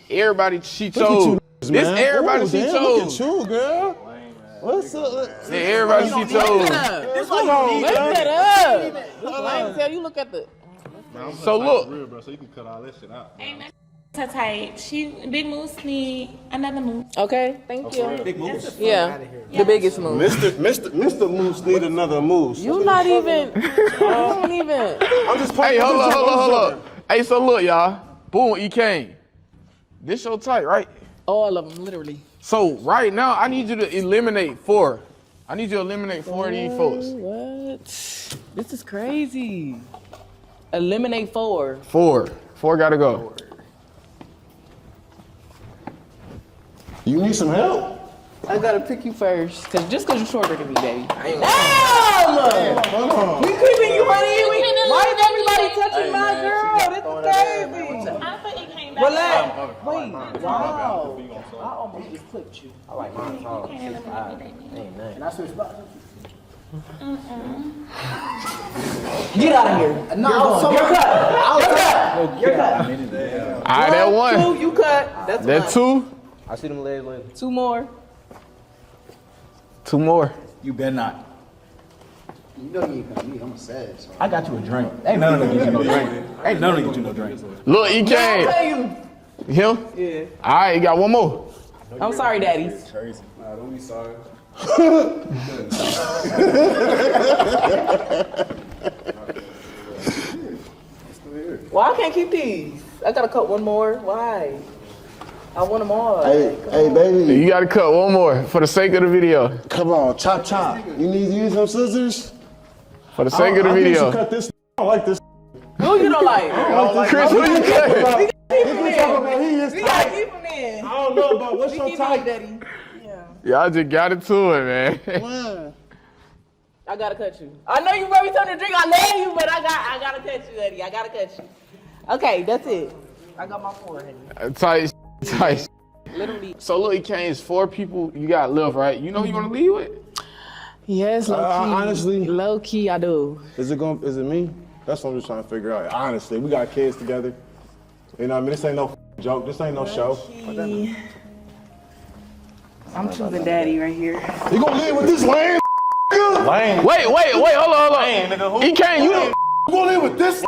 everybody she chose. This everybody she chose. Look at you, girl. What's up? Yeah, everybody she chose. This one you need that up. I ain't tell you look at the. So look. Real, bro, so you can cut all that shit out. So tight. She big moose need another moose. Okay, thank you. Big moose. Yeah, the biggest moose. Mr. Moose need another moose. You not even. Don't even. I'm just Hey, hold up. Hey, so look, y'all. Boom, Ekane. This your type, right? All of them, literally. So right now, I need you to eliminate 4. I need you to eliminate 4 of these folks. What? This is crazy. Eliminate 4. 4 gotta go. You need some help? I gotta pick you first, just cause you're shorter than me, baby. Damn! Hold on. We keeping you right here. Why is everybody touching my girl? This is crazy. I thought you came back. Relax. Wait. Wow. I almost just clipped you. I like mine. You can't eliminate me, baby. Can I switch spots? Get out of here. No, you're cut. You're cut. All right, that 1. 2, you cut. That's that 2. I see them legs later. 2 more. 2 more. You better not. You know you ain't gonna leave. I'm a sad. So. I got you a drink. Ain't none of them get you no drink. Ain't none of them get you no drink. Look, Ekane. Him? Yeah. All right, you got 1 more. I'm sorry, Daddy. Crazy. Nah, don't be sorry. Well, I can't keep these. I gotta cut 1 more. Why? I want them all. Hey, baby. You gotta cut 1 more for the sake of the video. Come on, chop. You need to use some scissors? For the sake of the video. You cut this. I don't like this. Who you don't like? Chris, who you cut? We gotta keep him in. I don't know about what's your type. Daddy. Y'all just got into it, man. I gotta cut you. I know you ready to drink. I love you, but I gotta cut you, Eddie. I gotta cut you. Okay, that's it. I got my 4, Eddie. Tight. Literally. So look, Ekane, it's 4 people you got left, right? You know who you wanna leave with? Yes, low key. Honestly, low key, I do. Is it me? That's what I'm just trying to figure out. Honestly, we got kids together. You know what I mean? This ain't no joke. This ain't no show. I'm choosing Daddy right here. You gonna live with this lame? Wait, hold on. Ekane, you gonna live with this?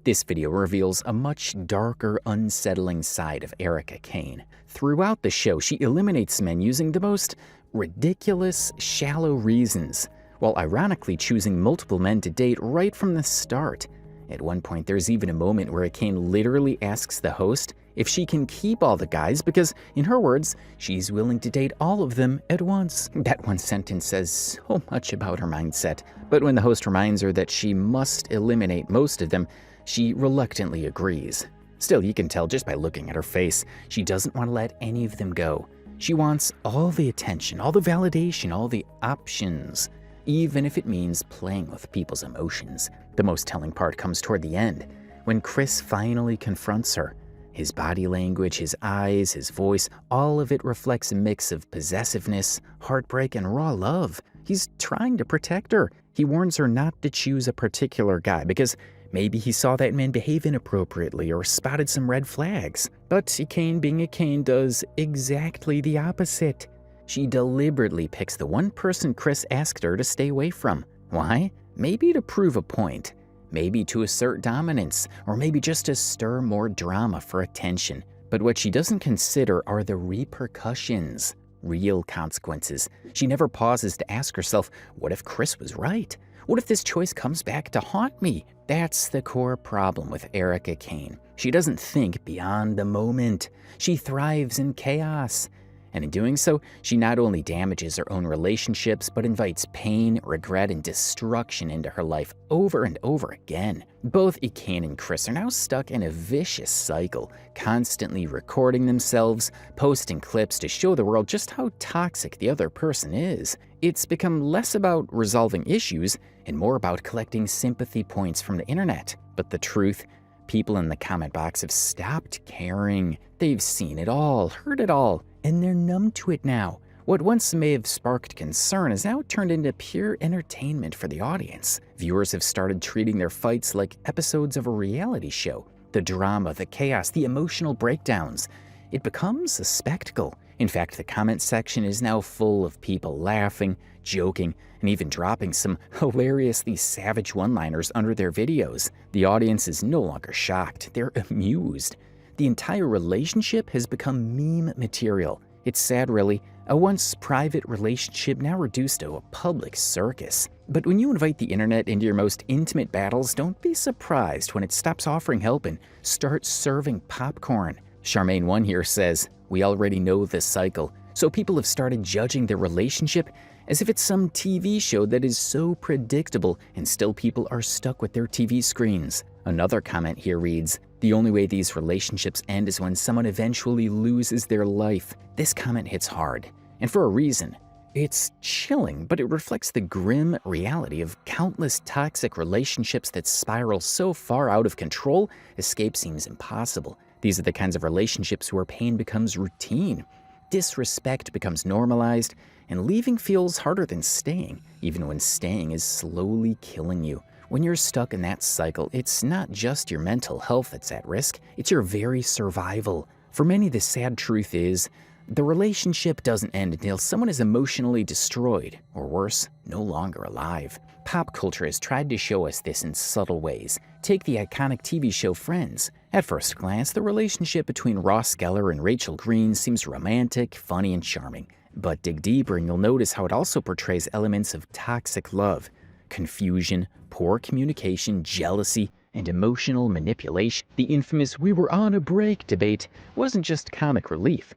This video reveals a much darker, unsettling side of Ekane. Throughout the show, she eliminates men using the most ridiculous, shallow reasons, while ironically choosing multiple men to date right from the start. At one point, there's even a moment where Ekane literally asks the host if she can keep all the guys because, in her words, she's willing to date all of them at once. That one sentence says so much about her mindset, but when the host reminds her that she must eliminate most of them, she reluctantly agrees. Still, you can tell just by looking at her face, she doesn't want to let any of them go. She wants all the attention, all the validation, all the options, even if it means playing with people's emotions. The most telling part comes toward the end, when Chris finally confronts her. His body language, his eyes, his voice, all of it reflects a mix of possessiveness, heartbreak, and raw love. He's trying to protect her. He warns her not to choose a particular guy because maybe he saw that man behave inappropriately or spotted some red flags. But Ekane, being Ekane, does exactly the opposite. She deliberately picks the one person Chris asked her to stay away from. Why? Maybe to prove a point. Maybe to assert dominance, or maybe just to stir more drama for attention. But what she doesn't consider are the repercussions, real consequences. She never pauses to ask herself, what if Chris was right? What if this choice comes back to haunt me? That's the core problem with Ekane. She doesn't think beyond the moment. She thrives in chaos. And in doing so, she not only damages her own relationships, but invites pain, regret, and destruction into her life over and over again. Both Ekane and Chris are now stuck in a vicious cycle, constantly recording themselves, posting clips to show the world just how toxic the other person is. It's become less about resolving issues and more about collecting sympathy points from the internet. But the truth, people in the comment box have stopped caring. They've seen it all, heard it all, and they're numb to it now. What once may have sparked concern is now turned into pure entertainment for the audience. Viewers have started treating their fights like episodes of a reality show. The drama, the chaos, the emotional breakdowns. It becomes a spectacle. In fact, the comment section is now full of people laughing, joking, and even dropping some hilariously savage one-liners under their videos. The audience is no longer shocked, they're amused. The entire relationship has become meme material. It's sad, really. A once private relationship now reduced to a public circus. But when you invite the internet into your most intimate battles, don't be surprised when it stops offering help and starts serving popcorn. Charmaine1 here says, "We already know this cycle, so people have started judging their relationship as if it's some TV show that is so predictable, and still people are stuck with their TV screens." Another comment here reads, "The only way these relationships end is when someone eventually loses their life." This comment hits hard, and for a reason. It's chilling, but it reflects the grim reality of countless toxic relationships that spiral so far out of control, escape seems impossible. These are the kinds of relationships where pain becomes routine, disrespect becomes normalized, and leaving feels harder than staying, even when staying is slowly killing you. When you're stuck in that cycle, it's not just your mental health that's at risk, it's your very survival. For many, the sad truth is, the relationship doesn't end until someone is emotionally destroyed, or worse, no longer alive. Pop culture has tried to show us this in subtle ways. Take the iconic TV show Friends. At first glance, the relationship between Ross Geller and Rachel Green seems romantic, funny, and charming. But dig deeper and you'll notice how it also portrays elements of toxic love, confusion, poor communication, jealousy, and emotional manipulation. The infamous "we were on a break" debate wasn't just comic relief.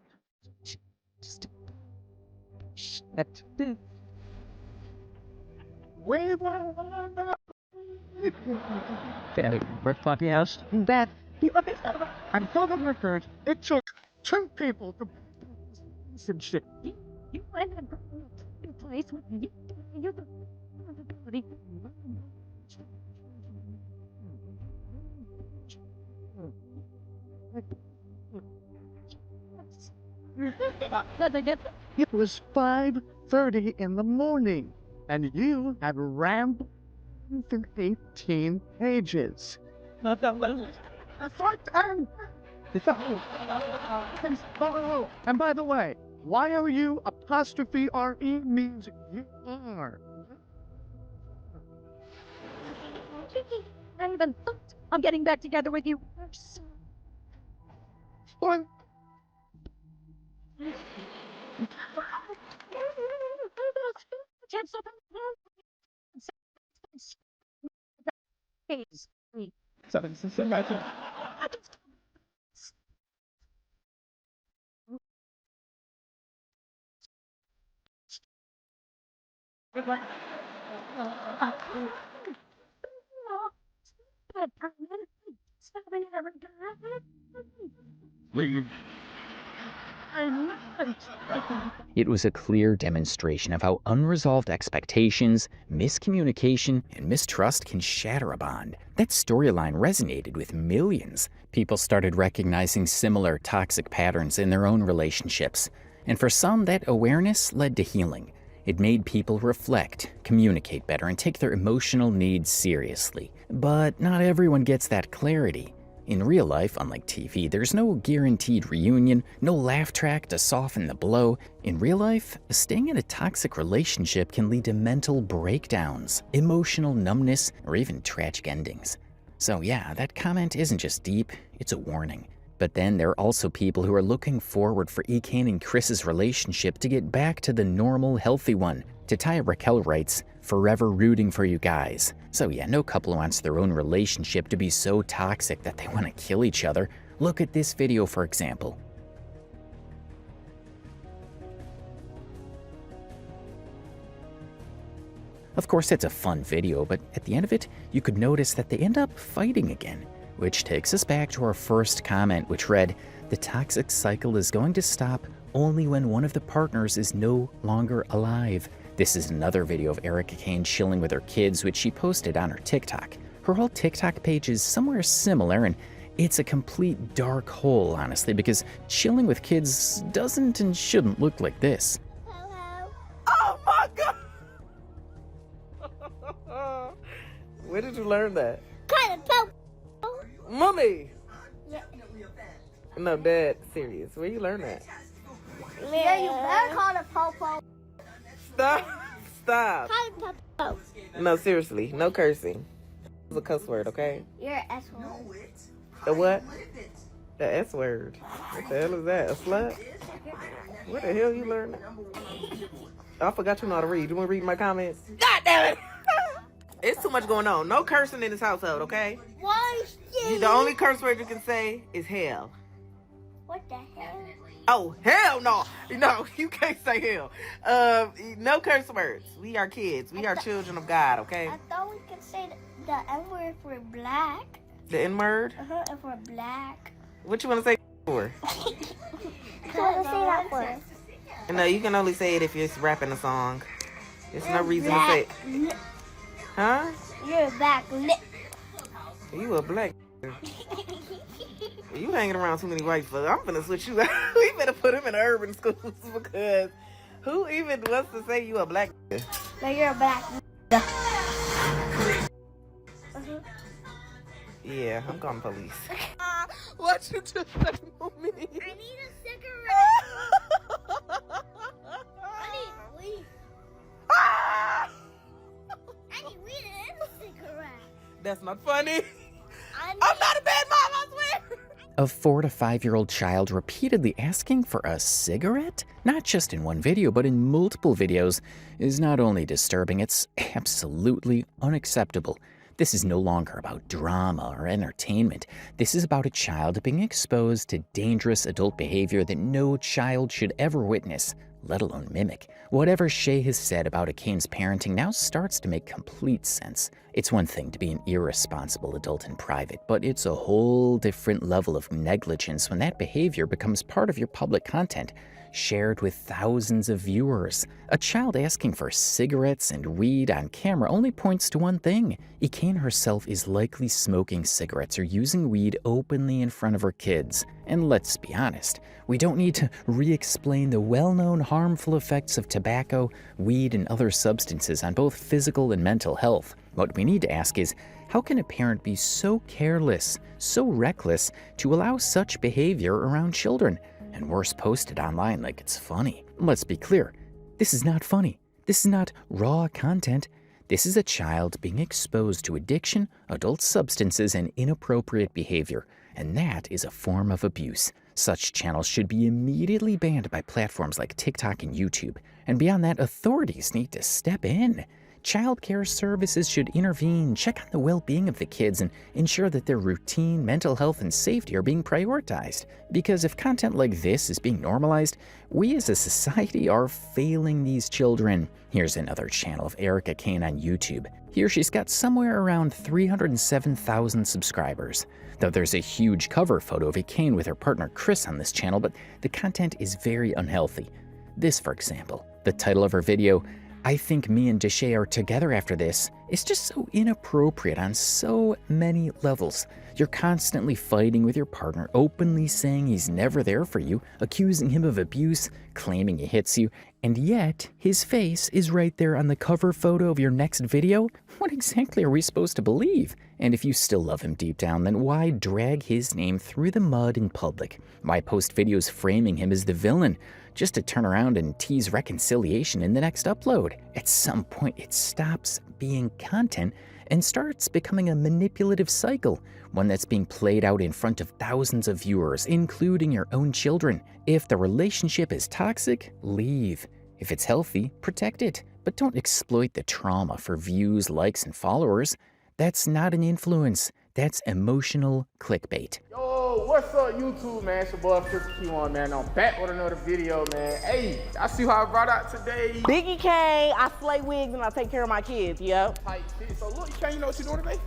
I'm for the record, it took 2 people to some shit. You went to a place with you. It was 5:30 in the morning, and you had rambled through 18 pages. And by the way, YOU''RE means you are. I even thought I'm getting back together with you. What? It was a clear demonstration of how unresolved expectations, miscommunication, and mistrust can shatter a bond. That storyline resonated with millions. People started recognizing similar toxic patterns in their own relationships. And for some, that awareness led to healing. It made people reflect, communicate better, and take their emotional needs seriously. But not everyone gets that clarity. In real life, unlike TV, there's no guaranteed reunion, no laugh track to soften the blow. In real life, staying in a toxic relationship can lead to mental breakdowns, emotional numbness, or even tragic endings. So yeah, that comment isn't just deep, it's a warning. But then there are also people who are looking forward for Ekane and Chris's relationship to get back to the normal, healthy one. Tataya Raquel writes, "Forever rooting for you guys." So yeah, no couple wants their own relationship to be so toxic that they want to kill each other. Look at this video, for example. Of course, it's a fun video, but at the end of it, you could notice that they end up fighting again. Which takes us back to our first comment, which read, "The toxic cycle is going to stop only when one of the partners is no longer alive." This is another video of Ekane chilling with her kids, which she posted on her TikTok. Her whole TikTok page is somewhere similar, and it's a complete dark hole, honestly, because chilling with kids doesn't and shouldn't look like this. Oh my God! Where did you learn that? Kind of poke. Mommy! Yeah. No, Dad, serious. Where you learn that? Yeah, you better call it popo. Stop. Stop. Call it popo. No, seriously. No cursing. It's a cuss word, okay? You're an asshole. A what? The S word. What the hell is that? A slut? What the hell you learning? I forgot you know how to read. You want to read my comments? God damn it! It's too much going on. No cursing in this household, okay? Why? The only curse word you can say is hell. What the hell? Oh, hell no. No, you can't say hell. No curse words. We are kids. We are children of God, okay? I thought we could say the N-word if we're black. The N-word? Uh-huh, if we're black. What you want to say for? So let's say that for. No, you can only say it if you're rapping a song. There's no reason to say it. Huh? You're a black lip. You a black. You hanging around too many white folks. I'm finna switch you out. We better put him in urban schools because who even wants to say you a black? No, you're a black. Yeah, I'm calling police. What you just say, mommy? I need a cigarette. I need weed. I need weed and a cigarette. That's not funny. I'm not a bad mom, I swear. A 4 to 5-year-old child repeatedly asking for a cigarette, not just in one video, but in multiple videos, is not only disturbing, it's absolutely unacceptable. This is no longer about drama or entertainment. This is about a child being exposed to dangerous adult behavior that no child should ever witness, let alone mimic. Whatever Shay has said about Ekane's parenting now starts to make complete sense. It's one thing to be an irresponsible adult in private, but it's a whole different level of negligence when that behavior becomes part of your public content, shared with thousands of viewers. A child asking for cigarettes and weed on camera only points to one thing. Ekane herself is likely smoking cigarettes or using weed openly in front of her kids. And let's be honest, we don't need to re-explain the well-known harmful effects of tobacco, weed, and other substances on both physical and mental health. What we need to ask is, how can a parent be so careless, so reckless, to allow such behavior around children? And worse, post it online like it's funny. Let's be clear, this is not funny. This is not raw content. This is a child being exposed to addiction, adult substances, and inappropriate behavior. And that is a form of abuse. Such channels should be immediately banned by platforms like TikTok and YouTube. And beyond that, authorities need to step in. Child care services should intervene, check on the well-being of the kids, and ensure that their routine, mental health, and safety are being prioritized. Because if content like this is being normalized, we as a society are failing these children. Here's another channel of Ekane on YouTube. Here she's got somewhere around 307,000 subscribers. Though there's a huge cover photo of Ekane with her partner Chris on this channel, but the content is very unhealthy. This, for example, the title of her video, "I think me and Deshay are together after this," is just so inappropriate on so many levels. You're constantly fighting with your partner, openly saying he's never there for you, accusing him of abuse, claiming he hits you, and yet his face is right there on the cover photo of your next video? What exactly are we supposed to believe? And if you still love him deep down, then why drag his name through the mud in public? Why post videos framing him as the villain, just to turn around and tease reconciliation in the next upload? At some point, it stops being content and starts becoming a manipulative cycle, one that's being played out in front of thousands of viewers, including your own children. If the relationship is toxic, leave. If it's healthy, protect it. But don't exploit the trauma for views, likes, and followers. That's not an influence. That's emotional clickbait. Yo, what's up, YouTube, man? It's your boy, Chris Q1, man. I'm back with another video, man. Hey, I see how I brought out today. Biggie Kane, I slay wigs and I take care of my kids, yo. Tight shit. So look, you know what you're doing today?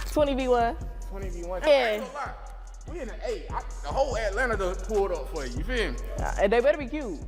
20v1. 20v1. Yeah. We in the the whole Atlanta done pulled up for you. You feel me? And they better be cute.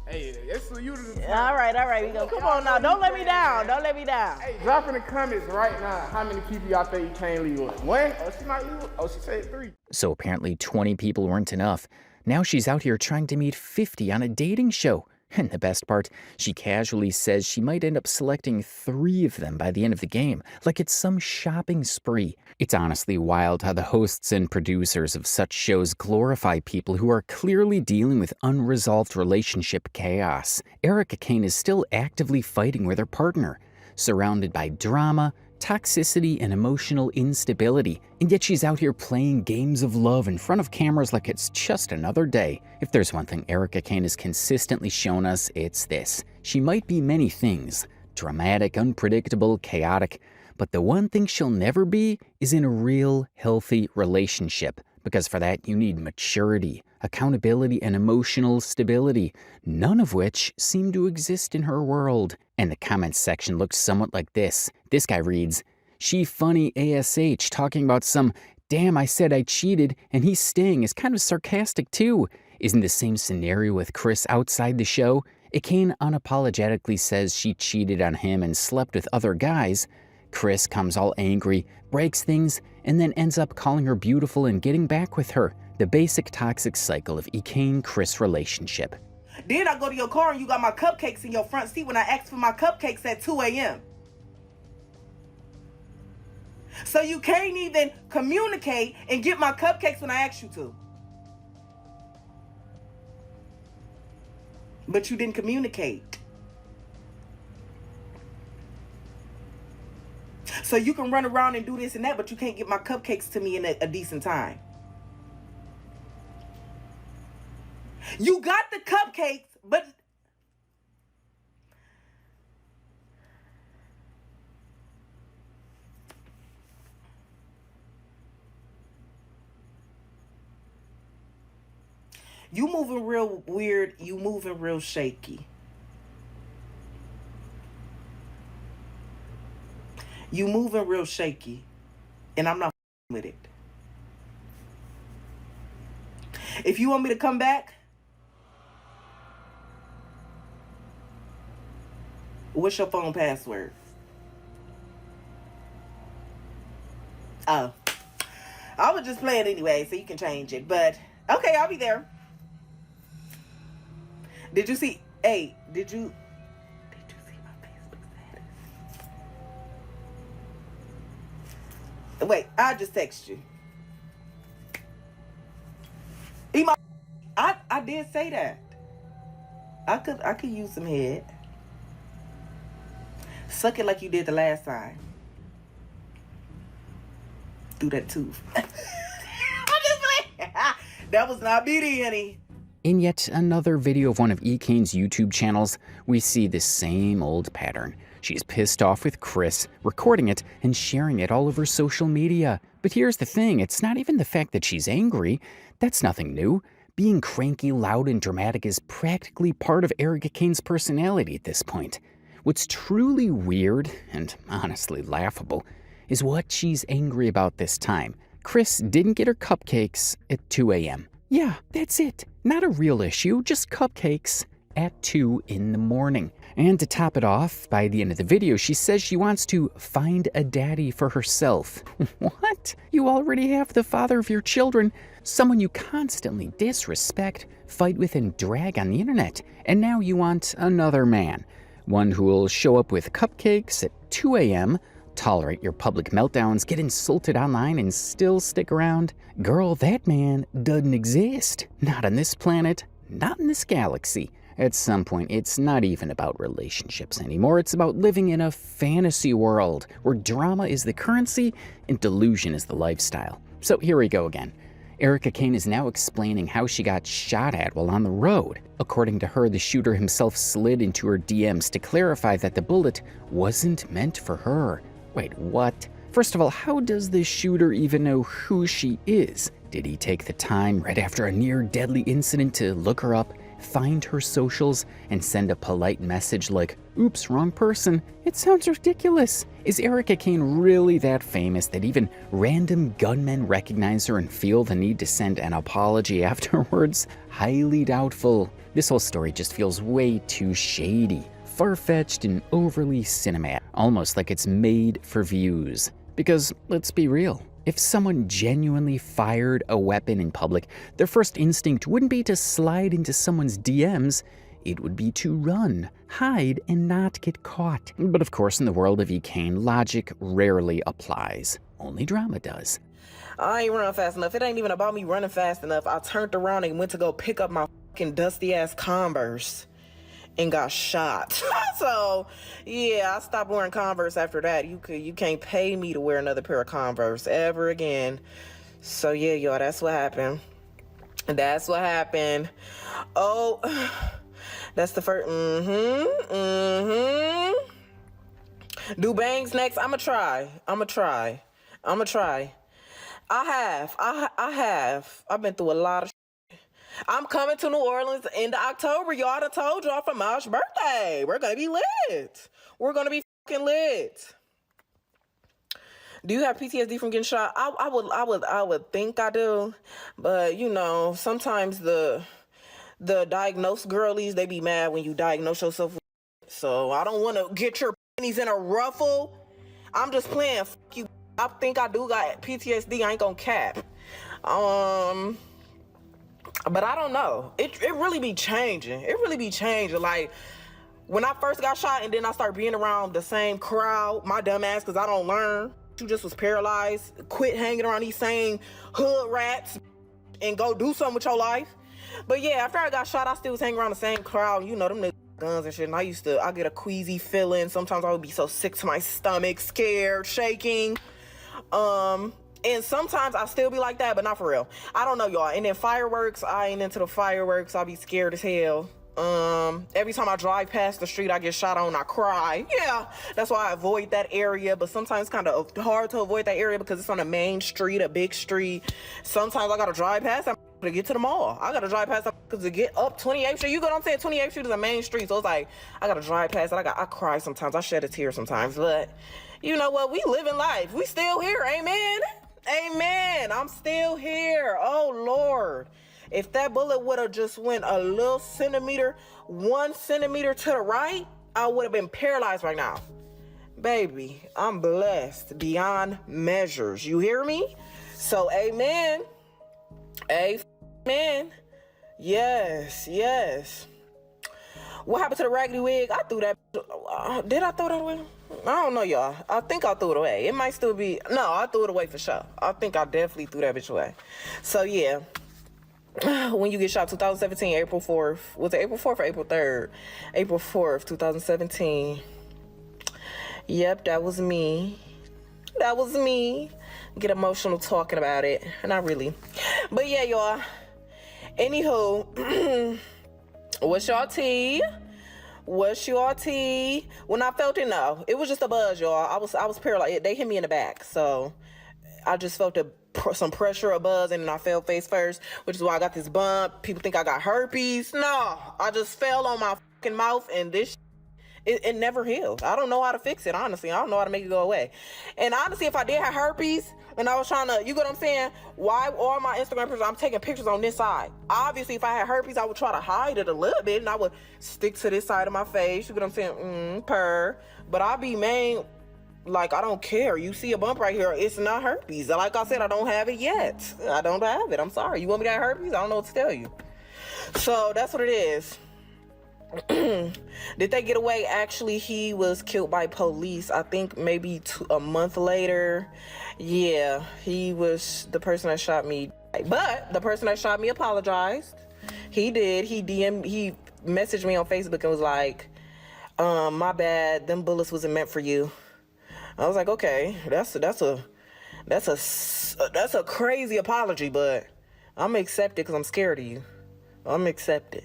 Hey, that's for you to. All right. We go. Come on now. Don't let me down. Don't let me down. Hey, drop in the comments right now how many people y'all think you can't leave with. One? Oh, she might leave with. Oh, she said 3. So apparently 20 people weren't enough. Now she's out here trying to meet 50 on a dating show. And the best part, she casually says she might end up selecting 3 of them by the end of the game, like it's some shopping spree. It's honestly wild how the hosts and producers of such shows glorify people who are clearly dealing with unresolved relationship chaos. Ekane is still actively fighting with her partner, surrounded by drama, toxicity and emotional instability, and yet she's out here playing games of love in front of cameras like it's just another day. If there's one thing Ekane has consistently shown us, it's this. She might be many things. Dramatic, unpredictable, chaotic. But the one thing she'll never be is in a real, healthy relationship. Because for that, you need maturity, accountability, and emotional stability, none of which seem to exist in her world. And the comments section looks somewhat like this. This guy reads, "She funny ASH, talking about some, damn, I said I cheated, and he's staying," is kind of sarcastic too. Isn't the same scenario with Chris outside the show? Ekane unapologetically says she cheated on him and slept with other guys. Chris comes all angry, breaks things, and then ends up calling her beautiful and getting back with her. The basic toxic cycle of Ekane-Chris relationship. Then I go to your car and you got my cupcakes in your front seat when I asked for my cupcakes at 2 a.m. So you can't even communicate and get my cupcakes when I asked you to. But you didn't communicate. So you can run around and do this and that, but you can't get my cupcakes to me in a decent time. You got the cupcakes, but you moving real weird, you moving real shaky. You moving real shaky, and I'm not with it. If you want me to come back, what's your phone password? Oh, I was just playing anyway, so you can change it. But okay, I'll be there. Did you see? Hey, did you see my Facebook status? Wait, I'll just text you. I did say that. I could use some head. Suck it like you did the last time. Do that too. I'm just playing. That was not me, honey. In yet another video of one of Ekane's YouTube channels, we see the same old pattern. She's pissed off with Chris, recording it and sharing it all over social media. But here's the thing, it's not even the fact that she's angry. That's nothing new. Being cranky, loud, and dramatic is practically part of Ekane's personality at this point. What's truly weird, and honestly laughable, is what she's angry about this time. Chris didn't get her cupcakes at 2 a.m. Yeah, that's it. Not a real issue, just cupcakes at 2 in the morning. And to top it off, by the end of the video, she says she wants to find a daddy for herself. What? You already have the father of your children, someone you constantly disrespect, fight with, and drag on the internet. And now you want another man. One who will show up with cupcakes at 2 a.m., tolerate your public meltdowns, get insulted online, and still stick around? Girl, that man doesn't exist. Not on this planet, not in this galaxy. At some point, it's not even about relationships anymore. It's about living in a fantasy world where drama is the currency and delusion is the lifestyle. So here we go again. Ekane is now explaining how she got shot at while on the road. According to her, the shooter himself slid into her DMs to clarify that the bullet wasn't meant for her. Wait, what? First of all, how does the shooter even know who she is? Did he take the time right after a near-deadly incident to look her up, find her socials, and send a polite message like, "Oops, wrong person"? It sounds ridiculous. Is Ekane really that famous that even random gunmen recognize her and feel the need to send an apology afterwards? Highly doubtful. This whole story just feels way too shady, far-fetched, and overly cinematic, almost like it's made for views. Because, let's be real, if someone genuinely fired a weapon in public, their first instinct wouldn't be to slide into someone's DMs, it would be to run, hide, and not get caught. But of course, in the world of Ekane, logic rarely applies. Only drama does. I ain't running fast enough. It ain't even about me running fast enough. I turned around and went to go pick up my fucking dusty-ass Converse. and got shot. So yeah, I stopped wearing Converse after that. You can't pay me to wear another pair of Converse ever again. So yeah, y'all, that's what happened. That's what happened. Oh, that's the first. Do bangs next? I'ma try. I have. I've been through a lot of shit. I'm coming to New Orleans end of October. Y'all done told y'all for Mash's birthday. We're gonna be lit. We're gonna be fucking lit. Do you have PTSD from getting shot? I would think I do, but you know, sometimes the diagnosed girlies, they be mad when you diagnose yourself. So I don't want to get your panties in a ruffle. I'm just playing. F you. I think I do got PTSD. I ain't gonna cap. But I don't know. It really be changing. It really be changing. Like when I first got shot, and then I start being around the same crowd. My dumb ass, because I don't learn. You just was paralyzed. Quit hanging around these same hood rats and go do something with your life. But yeah, after I got shot, I still was hanging around the same crowd. You know, them niggas guns and shit. And I get a queasy feeling. Sometimes I would be so sick to my stomach, scared, shaking. And sometimes I still be like that, but not for real. I don't know, y'all. And then fireworks, I ain't into the fireworks. I'll be scared as hell. Every time I drive past the street, I get shot on, I cry. Yeah, that's why I avoid that area. But sometimes it's kind of hard to avoid that area because it's on a main street, a big street. Sometimes I gotta drive past that to get to the mall. I gotta drive past that because to get up 28th Street. You know what I'm saying? 28th Street is a main street, so it's like I gotta drive past it. I cry sometimes. I shed a tear sometimes. But you know what? We living life. We still here. Amen. Amen. I'm still here. Oh Lord. If that bullet would have just went a little centimeter, 1 centimeter to the right, I would have been paralyzed right now. Baby, I'm blessed beyond measures. You hear me? So, amen. Amen. Yes, yes. What happened to the raggedy wig? I threw that. Did I throw that away? I don't know, y'all. I think I threw it away. It might still be. No, I threw it away for sure. I think I definitely threw that bitch away. So, yeah. When you get shot, 2017, April 4th. Was it April 4th or April 3rd? April 4th, 2017. Yep, that was me. That was me. Get emotional talking about it. Not really. But yeah, y'all. Anywho, what's y'all tea? What's your tea? When I felt it, no. It was just a buzz, y'all. I was paralyzed. They hit me in the back, so I just felt some pressure, a buzz, and then I fell face first, which is why I got this bump. People think I got herpes. No, I just fell on my fucking mouth, and this it never healed. I don't know how to fix it, honestly. I don't know how to make it go away. And honestly, if I did have herpes and I was trying to, you get what I'm saying? Why all my Instagram pictures, I'm taking pictures on this side. Obviously, if I had herpes, I would try to hide it a little bit, and I would stick to this side of my face. You get what I'm saying? But I'll be main. Like, I don't care. You see a bump right here, it's not herpes. Like I said, I don't have it yet. I don't have it. I'm sorry. You want me to have herpes? I don't know what to tell you. So that's what it is. Did they get away? Actually, he was killed by police. I think maybe a month later. Yeah, he was the person that shot me. But the person that shot me apologized. He did. He messaged me on Facebook and was like, my bad. Them bullets wasn't meant for you. I was like, okay, that's a crazy apology, but I'm accept it because I'm scared of you. I'm accept it.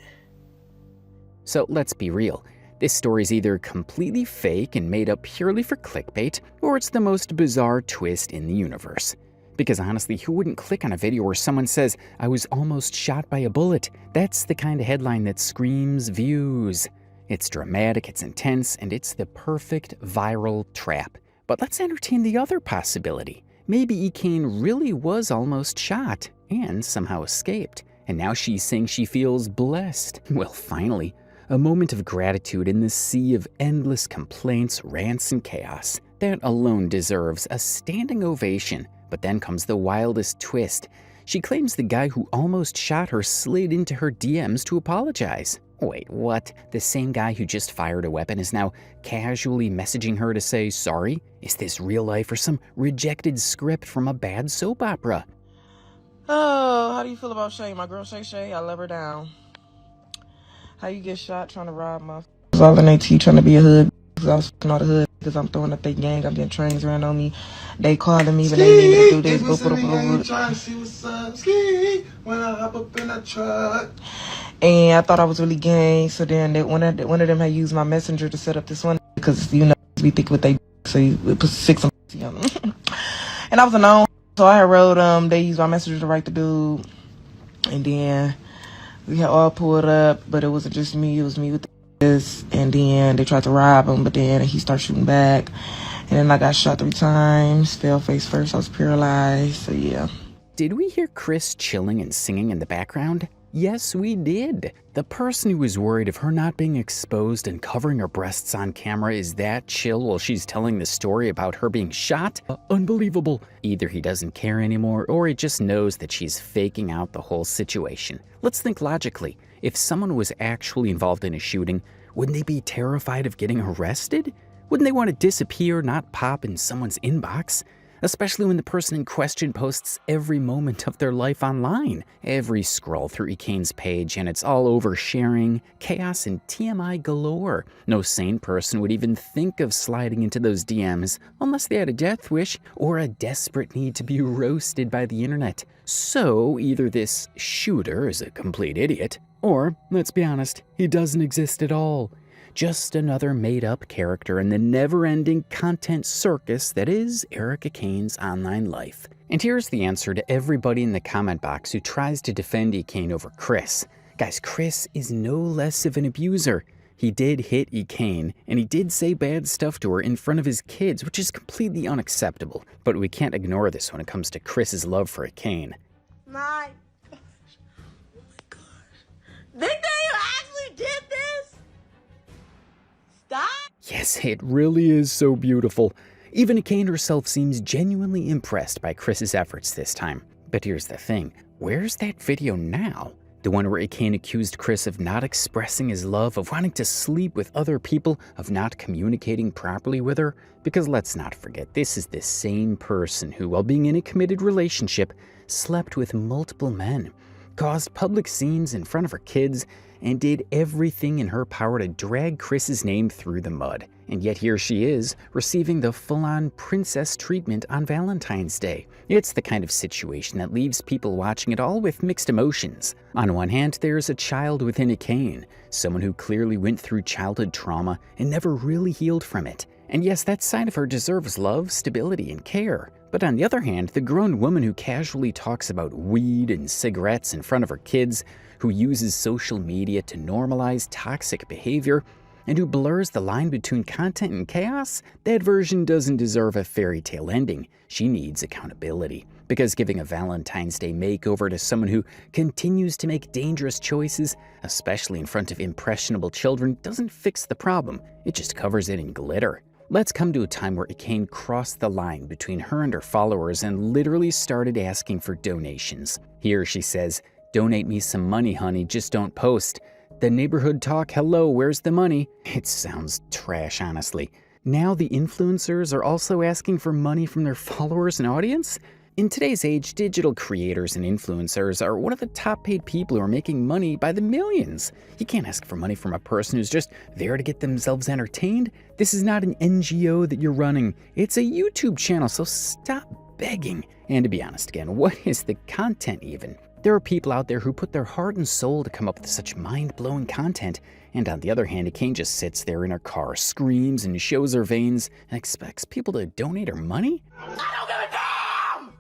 So let's be real. This story's either completely fake and made up purely for clickbait, or it's the most bizarre twist in the universe. Because honestly, who wouldn't click on a video where someone says, I was almost shot by a bullet? That's the kind of headline that screams views. It's dramatic, it's intense, and it's the perfect viral trap. But let's entertain the other possibility. Maybe Ekane really was almost shot and somehow escaped, and now she's saying she feels blessed. Well, finally, a moment of gratitude in the sea of endless complaints, rants, and chaos. That alone deserves a standing ovation. But then comes the wildest twist. She claims the guy who almost shot her slid into her DMs to apologize. Wait, what? The same guy who just fired a weapon is now casually messaging her to say sorry? Is this real life or some rejected script from a bad soap opera? Oh, how do you feel about Shay? My girl Shay, I love her down. How you get shot trying to rob motherfuckers all in their teeth trying to be a hood? Because I was fucking all the hood because I'm throwing up their gang. I'm getting trains around on me. They calling me, but they need me to do this. Trying to see what's up. Ski when I hop up in a truck. And I thought I was really gang. So then one of them had used my messenger to set up this one because you know we think what they do, so you put 6 on them. And I was alone, so I wrote they used my messenger to write the dude, and then we had all pulled up, but it wasn't just me. It was me with this, and then they tried to rob him, but then he started shooting back, and then I got shot 3 times. Fell face first. I was paralyzed. So yeah. Did we hear Chris chilling and singing in the background? Yes, we did. The person who was worried of her not being exposed and covering her breasts on camera is that chill while she's telling the story about her being shot? Unbelievable. Either he doesn't care anymore or he just knows that she's faking out the whole situation. Let's think logically. If someone was actually involved in a shooting, wouldn't they be terrified of getting arrested? Wouldn't they want to disappear, not pop in someone's inbox? Especially when the person in question posts every moment of their life online. Every scroll through Ekane's page and it's all oversharing, chaos and TMI galore. No sane person would even think of sliding into those DMs unless they had a death wish or a desperate need to be roasted by the internet. So either this shooter is a complete idiot, or, let's be honest, he doesn't exist at all. Just another made-up character in the never-ending content circus that is Eric Ekane's online life. And here's the answer to everybody in the comment box who tries to defend Ekane over Chris. Guys, Chris is no less of an abuser. He did hit Ekane, and he did say bad stuff to her in front of his kids, which is completely unacceptable. But we can't ignore this when it comes to Chris's love for Ekane. My gosh. Oh my gosh. Think that you actually did this? Stop. Yes, it really is so beautiful. Even Ekane herself seems genuinely impressed by Chris's efforts this time. But here's the thing, where's that video now? The one where Ekane accused Chris of not expressing his love, of wanting to sleep with other people, of not communicating properly with her? Because let's not forget, this is the same person who, while being in a committed relationship, slept with multiple men, caused public scenes in front of her kids, and did everything in her power to drag Chris's name through the mud. And yet here she is, receiving the full-on princess treatment on Valentine's Day. It's the kind of situation that leaves people watching it all with mixed emotions. On one hand, there's a child within Ekane, someone who clearly went through childhood trauma and never really healed from it. And yes, that side of her deserves love, stability, and care. But on the other hand, the grown woman who casually talks about weed and cigarettes in front of her kids, who uses social media to normalize toxic behavior, and who blurs the line between content and chaos, that version doesn't deserve a fairy tale ending. She needs accountability. Because giving a Valentine's Day makeover to someone who continues to make dangerous choices, especially in front of impressionable children, doesn't fix the problem. It just covers it in glitter. Let's come to a time where Ekane crossed the line between her and her followers and literally started asking for donations. Here she says, "Donate me some money, honey, just don't post." The neighborhood talk, hello, where's the money? It sounds trash, honestly. Now the influencers are also asking for money from their followers and audience? In today's age, digital creators and influencers are one of the top paid people who are making money by the millions. You can't ask for money from a person who's just there to get themselves entertained. This is not an NGO that you're running. It's a YouTube channel, so stop begging. And to be honest again, what is the content even? There are people out there who put their heart and soul to come up with such mind-blowing content, and on the other hand, Ekane just sits there in her car, screams and shows her veins, and expects people to donate her money? I don't give a damn!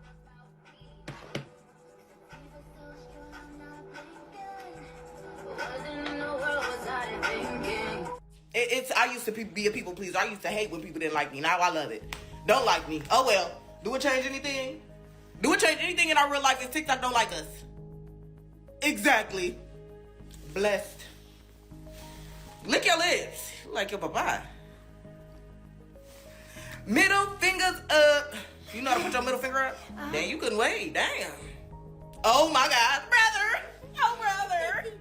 I used to be a people pleaser. I used to hate when people didn't like me. Now I love it. Don't like me. Oh well. Do it change anything? Do it change anything in our real life if TikTok don't like us? Exactly. Blessed. Lick your lips. Like your papa. Middle fingers up. You know how to put your middle finger up? Damn, you couldn't wait. Damn. Oh my God, brother. Oh, brother.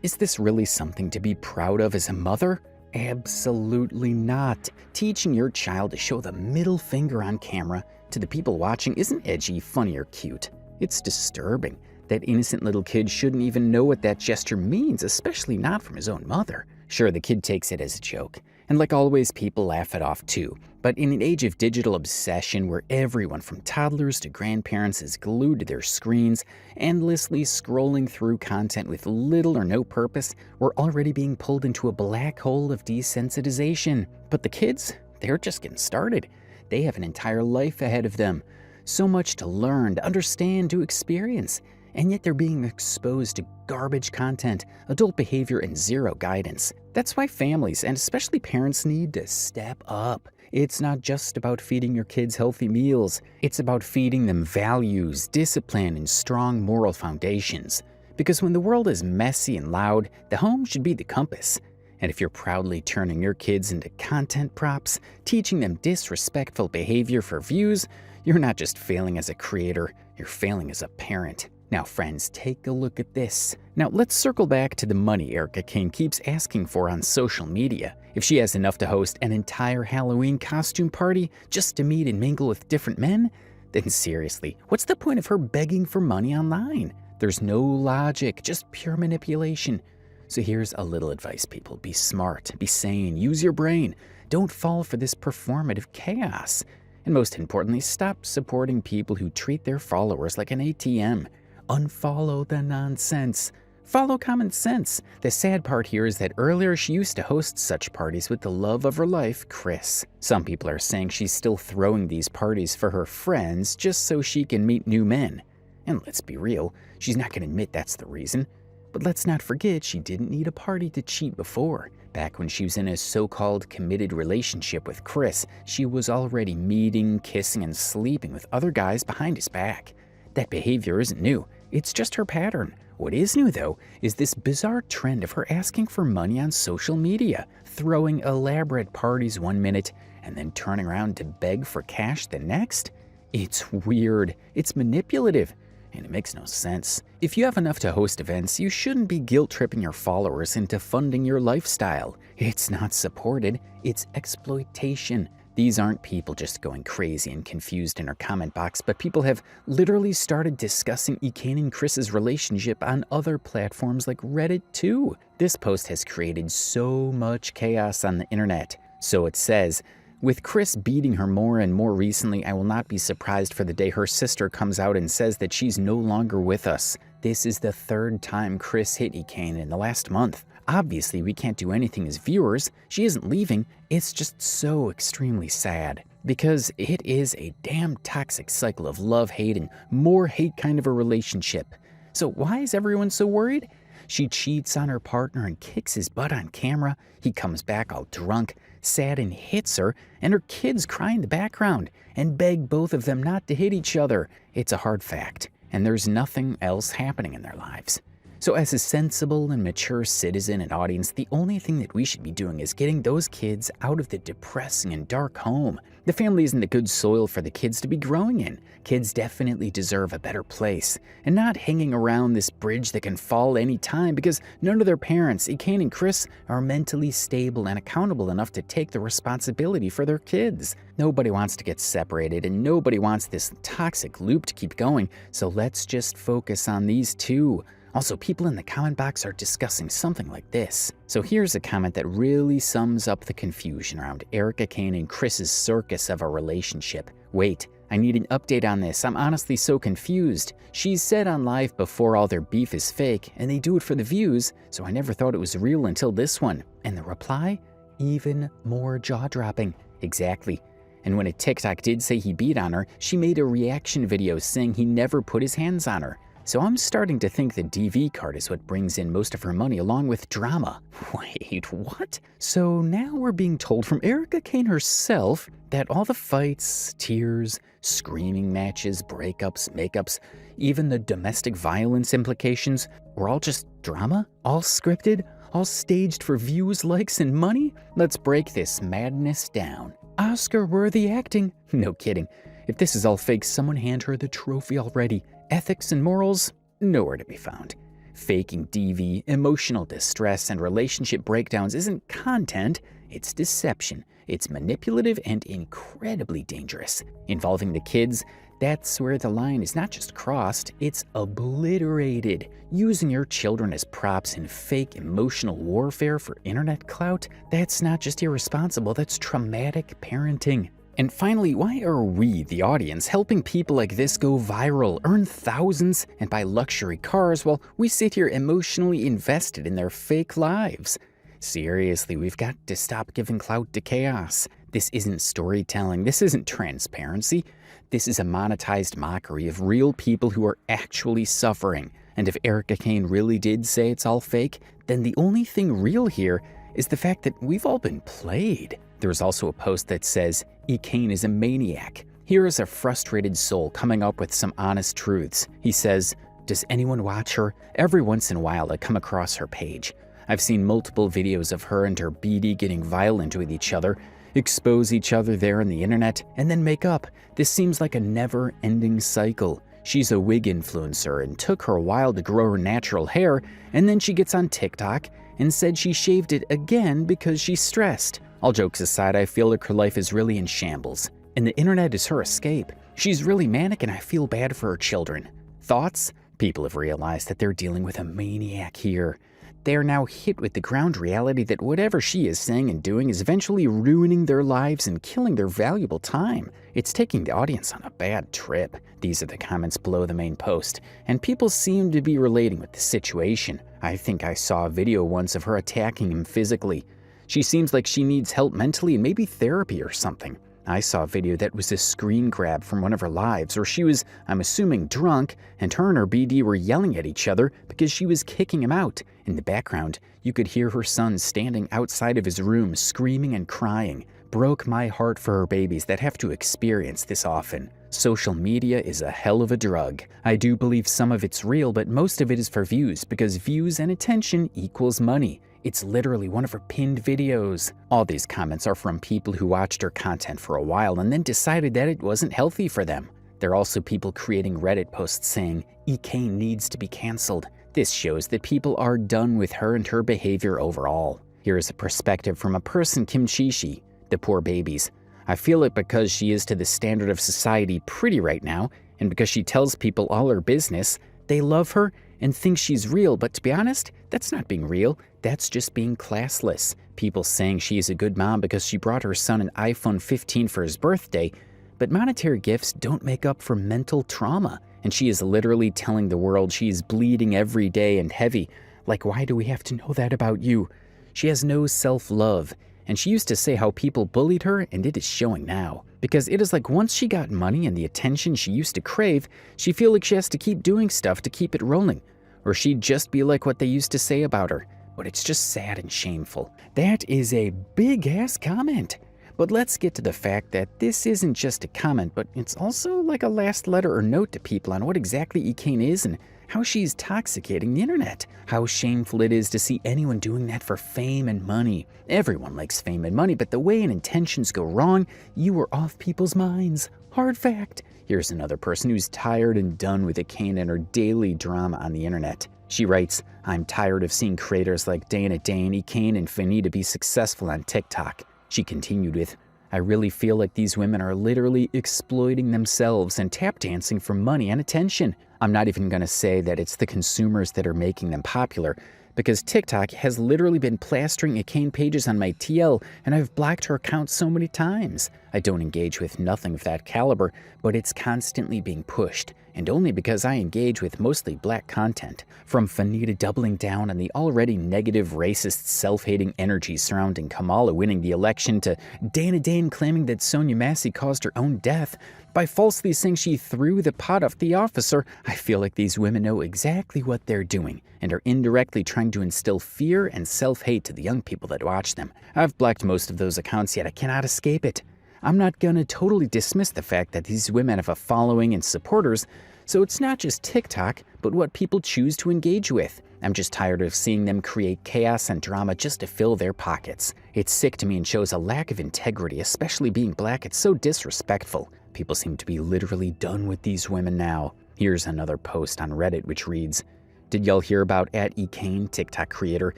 Is this really something to be proud of as a mother? Absolutely not. Teaching your child to show the middle finger on camera to the people watching isn't edgy, funny, or cute. It's disturbing. That innocent little kid shouldn't even know what that gesture means, especially not from his own mother. Sure, the kid takes it as a joke. And like always, people laugh it off too. But in an age of digital obsession where everyone from toddlers to grandparents is glued to their screens, endlessly scrolling through content with little or no purpose, we're already being pulled into a black hole of desensitization. But the kids, they're just getting started. They have an entire life ahead of them. So much to learn, to understand, to experience. And yet they're being exposed to garbage content, adult behavior, and zero guidance. That's why families, and especially parents, need to step up. It's not just about feeding your kids healthy meals. It's about feeding them values, discipline, and strong moral foundations. Because when the world is messy and loud, the home should be the compass. And if you're proudly turning your kids into content props, teaching them disrespectful behavior for views, you're not just failing as a creator, you're failing as a parent. Now friends, take a look at this. Now let's circle back to the money Ekane keeps asking for on social media. If she has enough to host an entire Halloween costume party just to meet and mingle with different men, then seriously, what's the point of her begging for money online? There's no logic, just pure manipulation. So here's a little advice, people. Be smart, be sane, use your brain. Don't fall for this performative chaos. And most importantly, stop supporting people who treat their followers like an ATM. Unfollow the nonsense. Follow common sense. The sad part here is that earlier she used to host such parties with the love of her life, Chris. Some people are saying she's still throwing these parties for her friends just so she can meet new men. And let's be real, she's not going to admit that's the reason. But let's not forget she didn't need a party to cheat before. Back when she was in a so-called committed relationship with Chris, she was already meeting, kissing, and sleeping with other guys behind his back. That behavior isn't new. It's just her pattern. What is new, though, is this bizarre trend of her asking for money on social media, throwing elaborate parties one minute and then turning around to beg for cash the next. It's weird. It's manipulative. And it makes no sense. If you have enough to host events, you shouldn't be guilt-tripping your followers into funding your lifestyle. It's not supported. It's exploitation. These aren't people just going crazy and confused in our comment box, but people have literally started discussing Ekane and Chris's relationship on other platforms like Reddit too. This post has created so much chaos on the internet. So it says, with Chris beating her more and more recently, I will not be surprised for the day her sister comes out and says that she's no longer with us. This is the third time Chris hit Ekane in the last month. Obviously, we can't do anything as viewers. She isn't leaving. It's just so extremely sad. Because it is a damn toxic cycle of love-hate and more hate kind of a relationship. So why is everyone so worried? She cheats on her partner and kicks his butt on camera. He comes back all drunk, sad, and hits her, and her kids cry in the background and beg both of them not to hit each other. It's a hard fact, and there's nothing else happening in their lives. So as a sensible and mature citizen and audience, the only thing that we should be doing is getting those kids out of the depressing and dark home. The family isn't the good soil for the kids to be growing in. Kids definitely deserve a better place, and not hanging around this bridge that can fall any time because none of their parents, Ekane and Chris, are mentally stable and accountable enough to take the responsibility for their kids. Nobody wants to get separated, and nobody wants this toxic loop to keep going, so let's just focus on these two. Also, people in the comment box are discussing something like this. So here's a comment that really sums up the confusion around Ekane and Chris's circus of a relationship. Wait, I need an update on this. I'm honestly so confused. She's said on live before all their beef is fake, and they do it for the views, so I never thought it was real until this one. And the reply? Even more jaw-dropping. Exactly. And when a TikTok did say he beat on her, she made a reaction video saying he never put his hands on her. So I'm starting to think the DV card is what brings in most of her money along with drama. Wait, what? So now we're being told from Ekane herself that all the fights, tears, screaming matches, breakups, makeups, even the domestic violence implications were all just drama? All scripted? All staged for views, likes, and money? Let's break this madness down. Oscar-worthy acting? No kidding. If this is all fake, someone hand her the trophy already. Ethics and morals? Nowhere to be found. Faking DV, emotional distress, and relationship breakdowns isn't content, it's deception. It's manipulative and incredibly dangerous. Involving the kids, That's where the line is not just crossed, it's obliterated. Using your children as props in fake emotional warfare for internet clout, that's not just irresponsible, that's traumatic parenting. And finally, why are we, the audience, helping people like this go viral, earn thousands, and buy luxury cars while we sit here emotionally invested in their fake lives? Seriously, we've got to stop giving clout to chaos. This isn't storytelling, this isn't transparency. This is a monetized mockery of real people who are actually suffering. And if Ekane really did say it's all fake, then the only thing real here is the fact that we've all been played. There's also a post that says, Ekane is a maniac. Here is a frustrated soul coming up with some honest truths. He says, does anyone watch her? Every once in a while I come across her page. I've seen multiple videos of her and her BD getting violent with each other, expose each other there on the internet, and then make up. This seems like a never-ending cycle. She's a wig influencer and took her a while to grow her natural hair, and then she gets on TikTok and said she shaved it again because she's stressed. All jokes aside, I feel like her life is really in shambles, and the internet is her escape. She's really manic and I feel bad for her children. Thoughts? People have realized that they're dealing with a maniac here. They are now hit with the ground reality that whatever she is saying and doing is eventually ruining their lives and killing their valuable time. It's taking the audience on a bad trip. These are the comments below the main post, and people seem to be relating with the situation. I think I saw a video once of her attacking him physically. She seems like she needs help mentally and maybe therapy or something. I saw a video that was a screen grab from one of her lives where she was, I'm assuming, drunk, and her BD were yelling at each other because she was kicking him out. In the background, you could hear her son standing outside of his room screaming and crying. Broke my heart for her babies that have to experience this often. Social media is a hell of a drug. I do believe some of it's real, but most of it is for views because views and attention equals money. It's literally one of her pinned videos. All these comments are from people who watched her content for a while and then decided that it wasn't healthy for them. There are also people creating Reddit posts saying, Ekane needs to be canceled. This shows that people are done with her and her behavior overall. Here is a perspective from a person, Kim Chishi, the poor babies. I feel it because she is to the standard of society pretty right now, and because she tells people all her business, they love her and think she's real, but to be honest, that's not being real, that's just being classless. People saying she is a good mom because she brought her son an iPhone 15 for his birthday, but monetary gifts don't make up for mental trauma, and she is literally telling the world she is bleeding every day and heavy. Like, why do we have to know that about you? She has no self-love, and she used to say how people bullied her, and it is showing now. Because it is like once she got money and the attention she used to crave, she feels like she has to keep doing stuff to keep it rolling. Or she'd just be like what they used to say about her. But it's just sad and shameful. That is a big-ass comment. But let's get to the fact that this isn't just a comment, but it's also like a last letter or note to people on what exactly Ekane is and how she's toxicating the internet. How shameful it is to see anyone doing that for fame and money. Everyone likes fame and money, but the way and intentions go wrong, you are off people's minds. Hard fact. Here's another person who's tired and done with Ekane and her daily drama on the internet. She writes, I'm tired of seeing creators like Dana Dane, Ekane, and Fanny be successful on TikTok. She continued with, I really feel like these women are literally exploiting themselves and tap dancing for money and attention. I'm not even going to say that it's the consumers that are making them popular, because TikTok has literally been plastering Ekane pages on my TL, and I've blocked her account so many times. I don't engage with nothing of that caliber, but it's constantly being pushed, and only because I engage with mostly black content. From Fanita doubling down on the already negative, racist, self-hating energy surrounding Kamala winning the election, to Dana Dane claiming that Sonia Massey caused her own death by falsely saying she threw the pot off the officer, I feel like these women know exactly what they're doing and are indirectly trying to instill fear and self-hate to the young people that watch them. I've blocked most of those accounts, yet I cannot escape it. I'm not gonna totally dismiss the fact that these women have a following and supporters, so it's not just TikTok, but what people choose to engage with. I'm just tired of seeing them create chaos and drama just to fill their pockets. It's sick to me and shows a lack of integrity, especially being black. It's so disrespectful. People seem to be literally done with these women now. Here's another post on Reddit which reads, Did y'all hear about @Ekane, TikTok creator,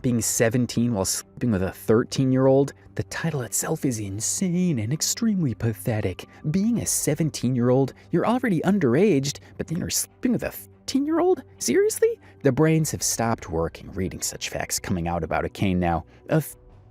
being 17 while sleeping with a 13-year-old? The title itself is insane and extremely pathetic. Being a 17-year-old, you're already underaged, but then you're sleeping with a 13-year-old? Seriously? The brains have stopped working reading such facts coming out about Ekane now. A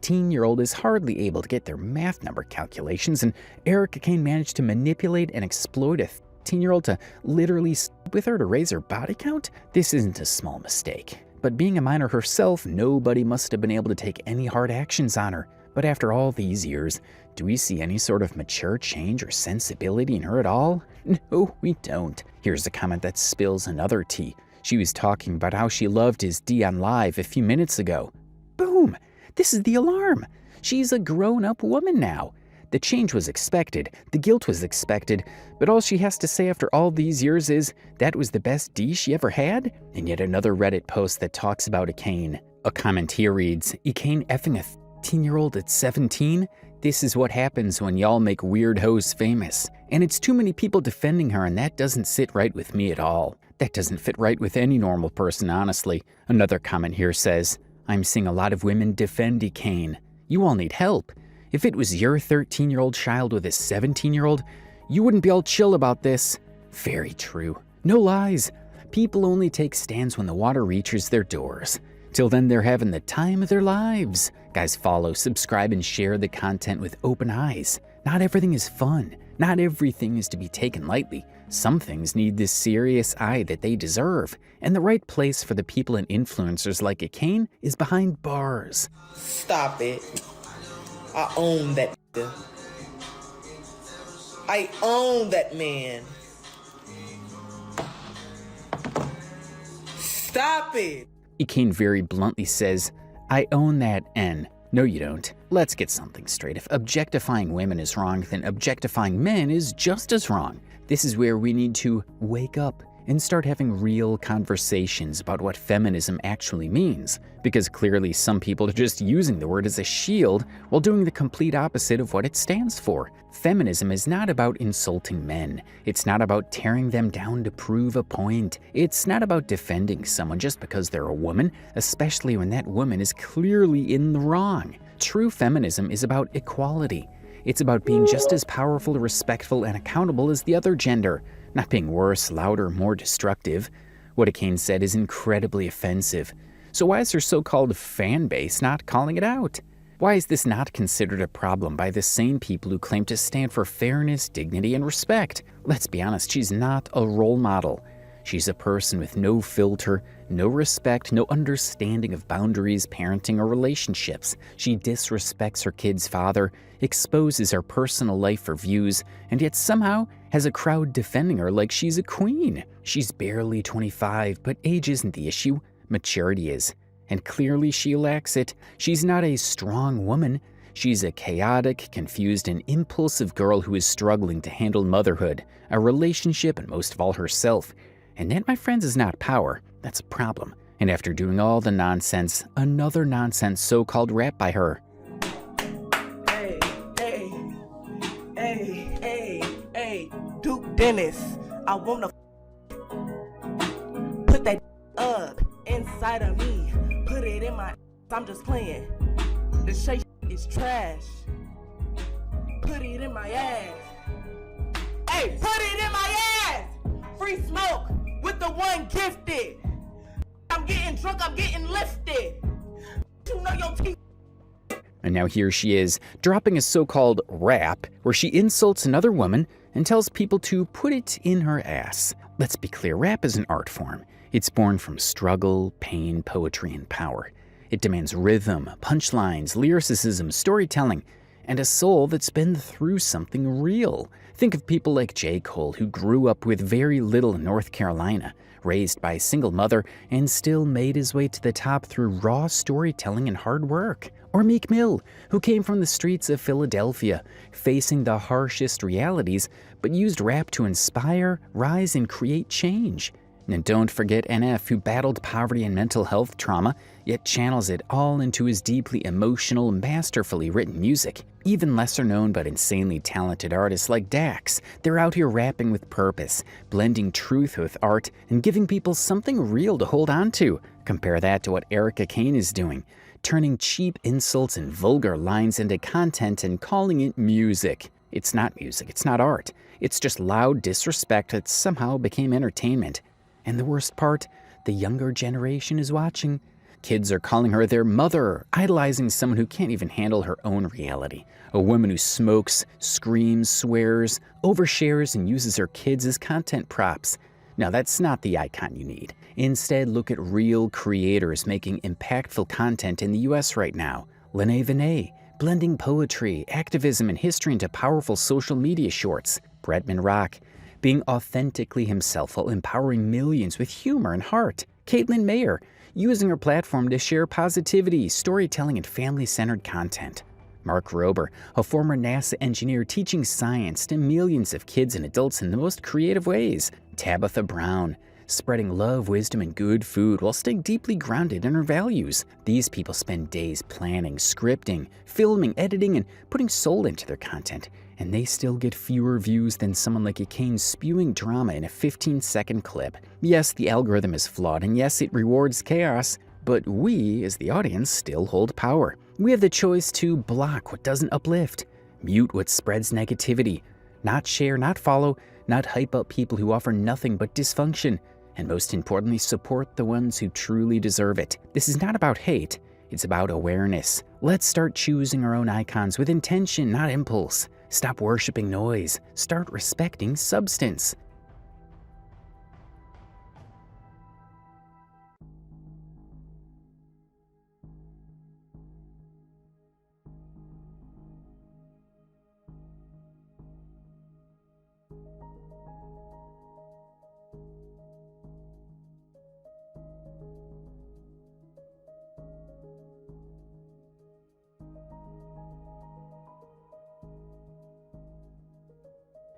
13-year-old is hardly able to get their math number calculations, and Eric Ekane managed to manipulate and exploit a 13-year-old to literally sleep with her to raise her body count? This isn't a small mistake. But being a minor herself, nobody must have been able to take any hard actions on her. But after all these years, do we see any sort of mature change or sensibility in her at all? No, we don't. Here's a comment that spills another tea. She was talking about how she loved his D on Live a few minutes ago. Boom! This is the alarm. She's a grown-up woman now. The change was expected, the guilt was expected, but all she has to say after all these years is, that was the best D she ever had? And yet another Reddit post that talks about Ekane. A comment here reads, Ekane effing a 13-year-old at 17? This is what happens when y'all make weird hoes famous. And it's too many people defending her, and that doesn't sit right with me at all. That doesn't fit right with any normal person, honestly. Another comment here says, I'm seeing a lot of women defend Ekane. You all need help. If it was your 13-year-old child with a 17-year-old, you wouldn't be all chill about this. Very true. No lies. People only take stands when the water reaches their doors. Till then, they're having the time of their lives. Guys, follow, subscribe, and share the content with open eyes. Not everything is fun. Not everything is to be taken lightly. Some things need the serious eye that they deserve. And the right place for the people and influencers like Ekane is behind bars. Stop it. I own that. I own that man. Stop it. Ekane very bluntly says, I own that N. No, you don't. Let's get something straight. If objectifying women is wrong, then objectifying men is just as wrong. This is where we need to wake up and start having real conversations about what feminism actually means. Because clearly some people are just using the word as a shield while doing the complete opposite of what it stands for. Feminism is not about insulting men. It's not about tearing them down to prove a point. It's not about defending someone just because they're a woman, especially when that woman is clearly in the wrong. True feminism is about equality. It's about being just as powerful, respectful, and accountable as the other gender, not being worse, louder, more destructive. What Ekane said is incredibly offensive. So why is her so-called fan base not calling it out? Why is this not considered a problem by the same people who claim to stand for fairness, dignity, and respect? Let's be honest, she's not a role model. She's a person with no filter, no respect, no understanding of boundaries, parenting, or relationships. She disrespects her kid's father, exposes her personal life for views, and yet somehow has a crowd defending her like she's a queen. She's barely 25, but age isn't the issue. Maturity is. And clearly she lacks it. She's not a strong woman. She's a chaotic, confused, and impulsive girl who is struggling to handle motherhood, a relationship, and most of all herself. And that, my friends, is not power. That's a problem. And after doing all the nonsense, another nonsense so-called rap by her. Hey, Duke Dennis, I wanna put that up inside of me, put it in my. I'm just playing. The shit is trash. Put it in my ass. Hey, put it in my ass. Free smoke with the one gifted. I'm getting drunk. I'm getting lifted. You know your teeth. And now here she is, dropping a so-called rap where she insults another woman and tells people to put it in her ass. Let's be clear, rap is an art form. It's born from struggle, pain, poetry, and power. It demands rhythm, punchlines, lyricism, storytelling, and a soul that's been through something real. Think of people like J. Cole, who grew up with very little in North Carolina, raised by a single mother, and still made his way to the top through raw storytelling and hard work. Or Meek Mill, who came from the streets of Philadelphia, facing the harshest realities, but used rap to inspire, rise, and create change. And don't forget NF, who battled poverty and mental health trauma, yet channels it all into his deeply emotional, masterfully written music. Even lesser known but insanely talented artists like Dax, they're out here rapping with purpose, blending truth with art, and giving people something real to hold on to. Compare that to what Ekane is doing, turning cheap insults and vulgar lines into content and calling it music. It's not music, it's not art. It's just loud disrespect that somehow became entertainment. And the worst part, the younger generation is watching. Kids are calling her their mother, idolizing someone who can't even handle her own reality. A woman who smokes, screams, swears, overshares, and uses her kids as content props. Now, that's not the icon you need. Instead, look at real creators making impactful content in the US right now. Lene Vinay, blending poetry, activism, and history into powerful social media shorts. Bretman Rock, being authentically himself while empowering millions with humor and heart. Caitlin Mayer, using her platform to share positivity, storytelling, and family-centered content. Mark Rober, a former NASA engineer teaching science to millions of kids and adults in the most creative ways. Tabitha Brown, spreading love, wisdom, and good food while staying deeply grounded in her values. These people spend days planning, scripting, filming, editing, and putting soul into their content, and they still get fewer views than someone like Ekane spewing drama in a 15-second clip. Yes, the algorithm is flawed, and yes, it rewards chaos, but we, as the audience, still hold power. We have the choice to block what doesn't uplift, mute what spreads negativity, not share, not follow, not hype up people who offer nothing but dysfunction, and most importantly, support the ones who truly deserve it. This is not about hate, it's about awareness. Let's start choosing our own icons with intention, not impulse. Stop worshiping noise. Start respecting substance.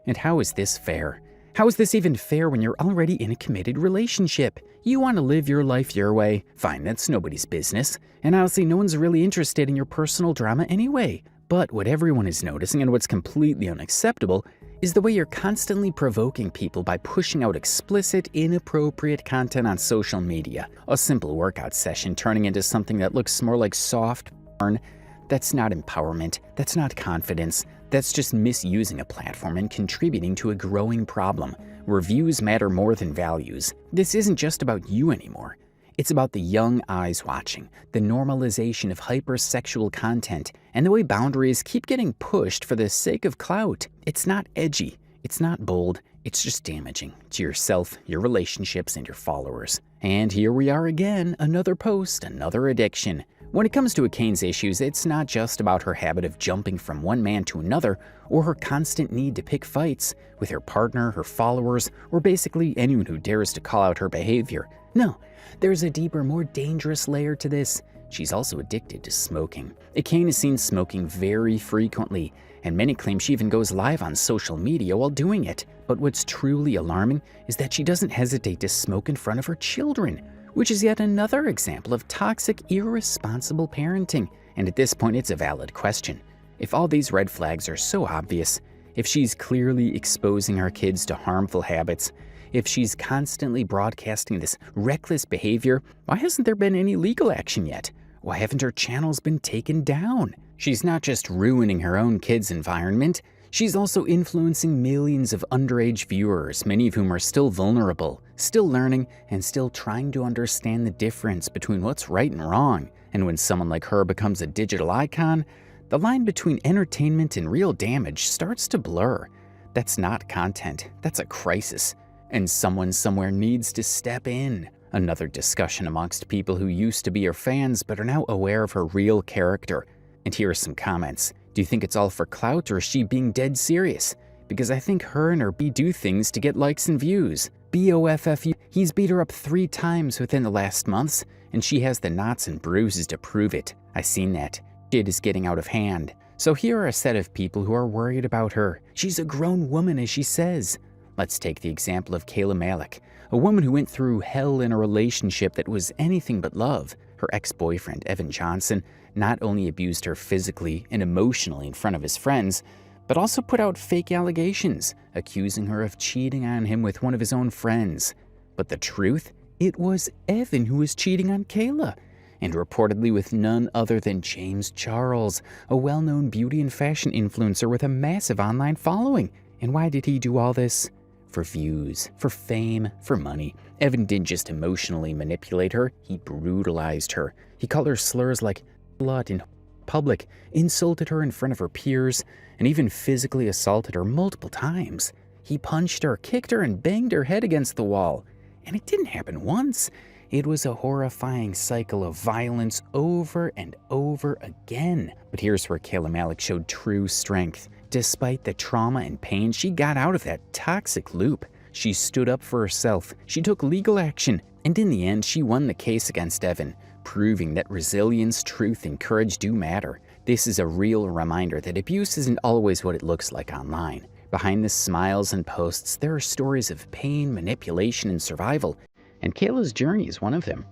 And how is this fair? How is this even fair when you're already in a committed relationship? You want to live your life your way? Fine, that's nobody's business. And honestly, no one's really interested in your personal drama anyway. But what everyone is noticing, and what's completely unacceptable, is the way you're constantly provoking people by pushing out explicit, inappropriate content on social media. A simple workout session turning into something that looks more like soft porn. That's not empowerment. That's not confidence. That's just misusing a platform and contributing to a growing problem. Reviews matter more than values. This isn't just about you anymore. It's about the young eyes watching, the normalization of hypersexual content, and the way boundaries keep getting pushed for the sake of clout. It's not edgy. It's not bold. It's just damaging to yourself, your relationships, and your followers. And here we are again, another post, another addiction. When it comes to Ekane's issues, it's not just about her habit of jumping from one man to another, or her constant need to pick fights with her partner, her followers, or basically anyone who dares to call out her behavior. No, there's a deeper, more dangerous layer to this. She's also addicted to smoking. Ekane is seen smoking very frequently, and many claim she even goes live on social media while doing it. But what's truly alarming is that she doesn't hesitate to smoke in front of her children, which is yet another example of toxic, irresponsible parenting. And at this point, it's a valid question. If all these red flags are so obvious, if she's clearly exposing her kids to harmful habits, if she's constantly broadcasting this reckless behavior, why hasn't there been any legal action yet? Why haven't her channels been taken down? She's not just ruining her own kids' environment, she's also influencing millions of underage viewers, many of whom are still vulnerable, still learning, and still trying to understand the difference between what's right and wrong. And when someone like her becomes a digital icon, the line between entertainment and real damage starts to blur. That's not content, that's a crisis. And someone somewhere needs to step in. Another discussion amongst people who used to be her fans but are now aware of her real character. And here are some comments. Do you think it's all for clout, or is she being dead serious? Because I think her and her B do things to get likes and views. BOFFU, he's beat her up 3 times within the last months, and she has the knots and bruises to prove it. I seen that. Shit is getting out of hand. So here are a set of people who are worried about her. She's a grown woman, as she says. Let's take the example of Kayla Malik, a woman who went through hell in a relationship that was anything but love. Her ex-boyfriend, Evan Johnson, not only abused her physically and emotionally in front of his friends, but also put out fake allegations, accusing her of cheating on him with one of his own friends. But the truth? It was Evan who was cheating on Kayla, and reportedly with none other than James Charles, a well-known beauty and fashion influencer with a massive online following. And why did he do all this? For views, for fame, for money. Evan didn't just emotionally manipulate her, he brutalized her. He called her slurs like slut in public, insulted her in front of her peers, and even physically assaulted her multiple times. He punched her, kicked her, and banged her head against the wall. And it didn't happen once. It was a horrifying cycle of violence over and over again. But here's where Kayla Malik showed true strength. Despite the trauma and pain, she got out of that toxic loop. She stood up for herself. She took legal action. And in the end, she won the case against Evan, proving that resilience, truth, and courage do matter. This is a real reminder that abuse isn't always what it looks like online. Behind the smiles and posts, there are stories of pain, manipulation, and survival. And Kayla's journey is one of them.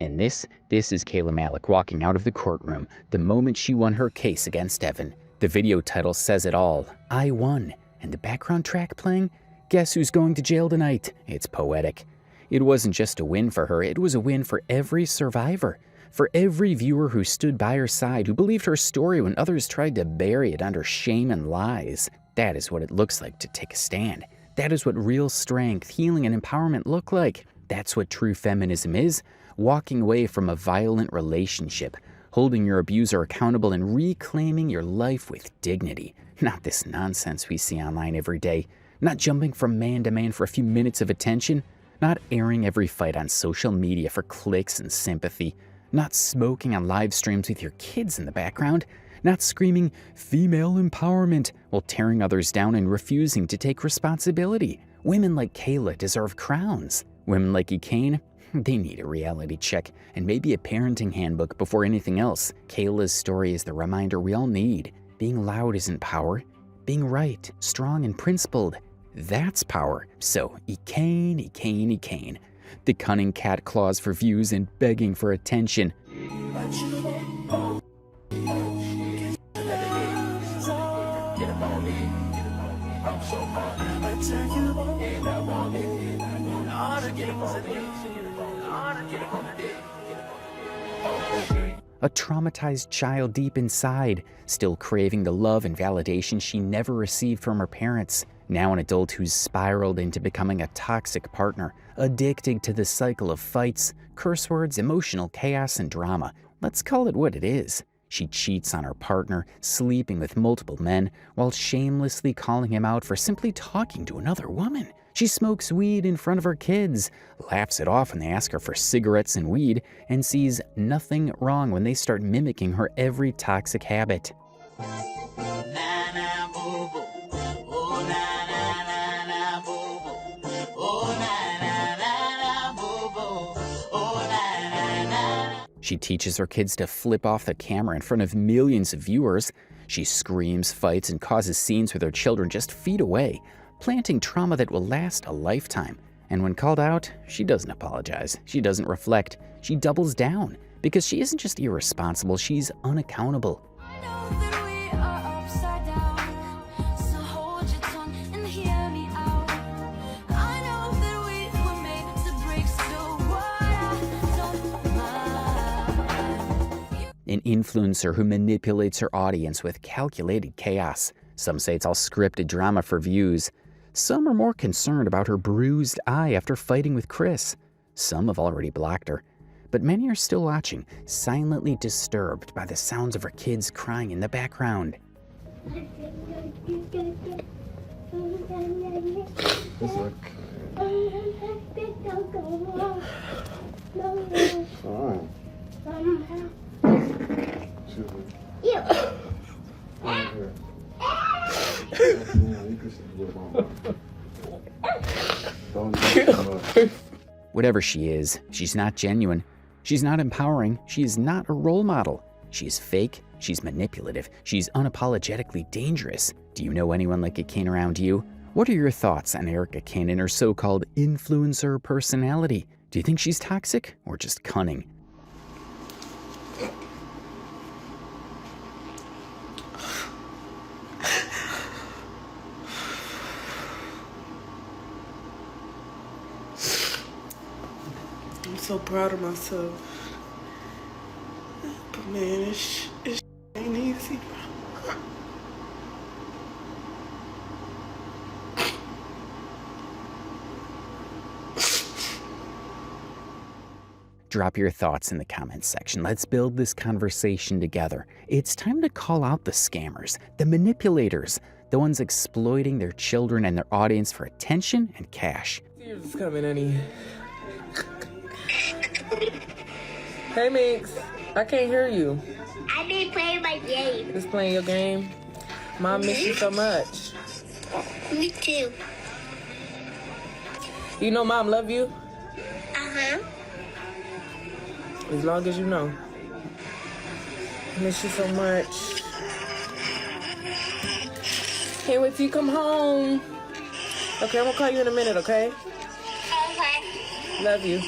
And this is Kayla Malik walking out of the courtroom the moment she won her case against Evan. The video title says it all, I won. And the background track playing? Guess who's going to jail tonight? It's poetic. It wasn't just a win for her, it was a win for every survivor. For every viewer who stood by her side, who believed her story when others tried to bury it under shame and lies. That is what it looks like to take a stand. That is what real strength, healing, and empowerment look like. That's what true feminism is. Walking away from a violent relationship, holding your abuser accountable, and reclaiming your life with dignity. Not this nonsense we see online every day. Not jumping from man to man for a few minutes of attention. Not airing every fight on social media for clicks and sympathy. Not smoking on live streams with your kids in the background. Not screaming female empowerment while tearing others down and refusing to take responsibility. Women like Kayla deserve crowns. Women like Ekane, they need a reality check and maybe a parenting handbook before anything else. Kayla's story is the reminder we all need. Being loud isn't power. Being right, strong, and principled, that's power. So, Ekane, Ekane, Ekane. The cunning cat claws for views and begging for attention. A traumatized child deep inside, still craving the love and validation she never received from her parents. Now an adult who's spiraled into becoming a toxic partner, addicted to the cycle of fights, curse words, emotional chaos, and drama. Let's call it what it is. She cheats on her partner, sleeping with multiple men, while shamelessly calling him out for simply talking to another woman. She smokes weed in front of her kids, laughs it off when they ask her for cigarettes and weed, and sees nothing wrong when they start mimicking her every toxic habit. She teaches her kids to flip off the camera in front of millions of viewers. She screams, fights, and causes scenes with her children just feet away, planting trauma that will last a lifetime. And when called out, she doesn't apologize. She doesn't reflect. She doubles down. Because she isn't just irresponsible, she's unaccountable. An influencer who manipulates her audience with calculated chaos. Some say it's all scripted drama for views. Some are more concerned about her bruised eye after fighting with Chris. Some have already blocked her. But many are still watching, silently disturbed by the sounds of her kids crying in the background. Whatever she is, she's not genuine. She's not empowering. She is not a role model. She's fake. She's manipulative. She's unapologetically dangerous. Do you know anyone like Ekane around you? What are your thoughts on Ekane and her so-called influencer personality? Do you think she's toxic or just cunning? I'm so proud of myself. But man, it's ain't easy. Drop your thoughts in the comments section. Let's build this conversation together. It's time to call out the scammers, the manipulators, the ones exploiting their children and their audience for attention and cash. Tears is coming, honey. Hey, Mix. I can't hear you. I've been playing my game. Just playing your game? Mom miss you so much. Me too. You know Mom love you? Uh-huh. As long as you know. I miss you so much. Can't wait till you come home. Okay, I'm gonna call you in a minute, okay? Okay. Love you.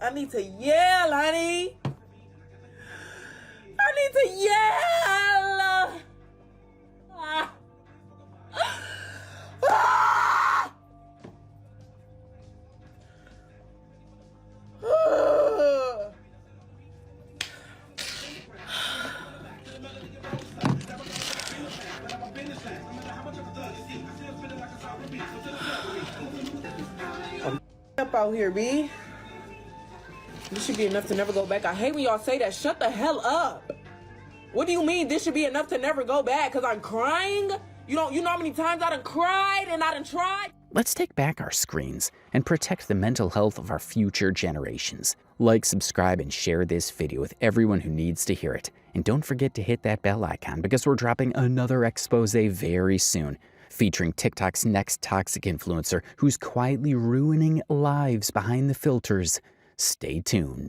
I need to yell, honey. I need to yell. I'm up out here, B. This should be enough to never go back. I hate when y'all say that. Shut the hell up. What do you mean this should be enough to never go back? Because I'm crying? You know how many times I done cried and I done tried? Let's take back our screens and protect the mental health of our future generations. Like, subscribe, and share this video with everyone who needs to hear it. And don't forget to hit that bell icon because we're dropping another expose very soon, featuring TikTok's next toxic influencer who's quietly ruining lives behind the filters. Stay tuned.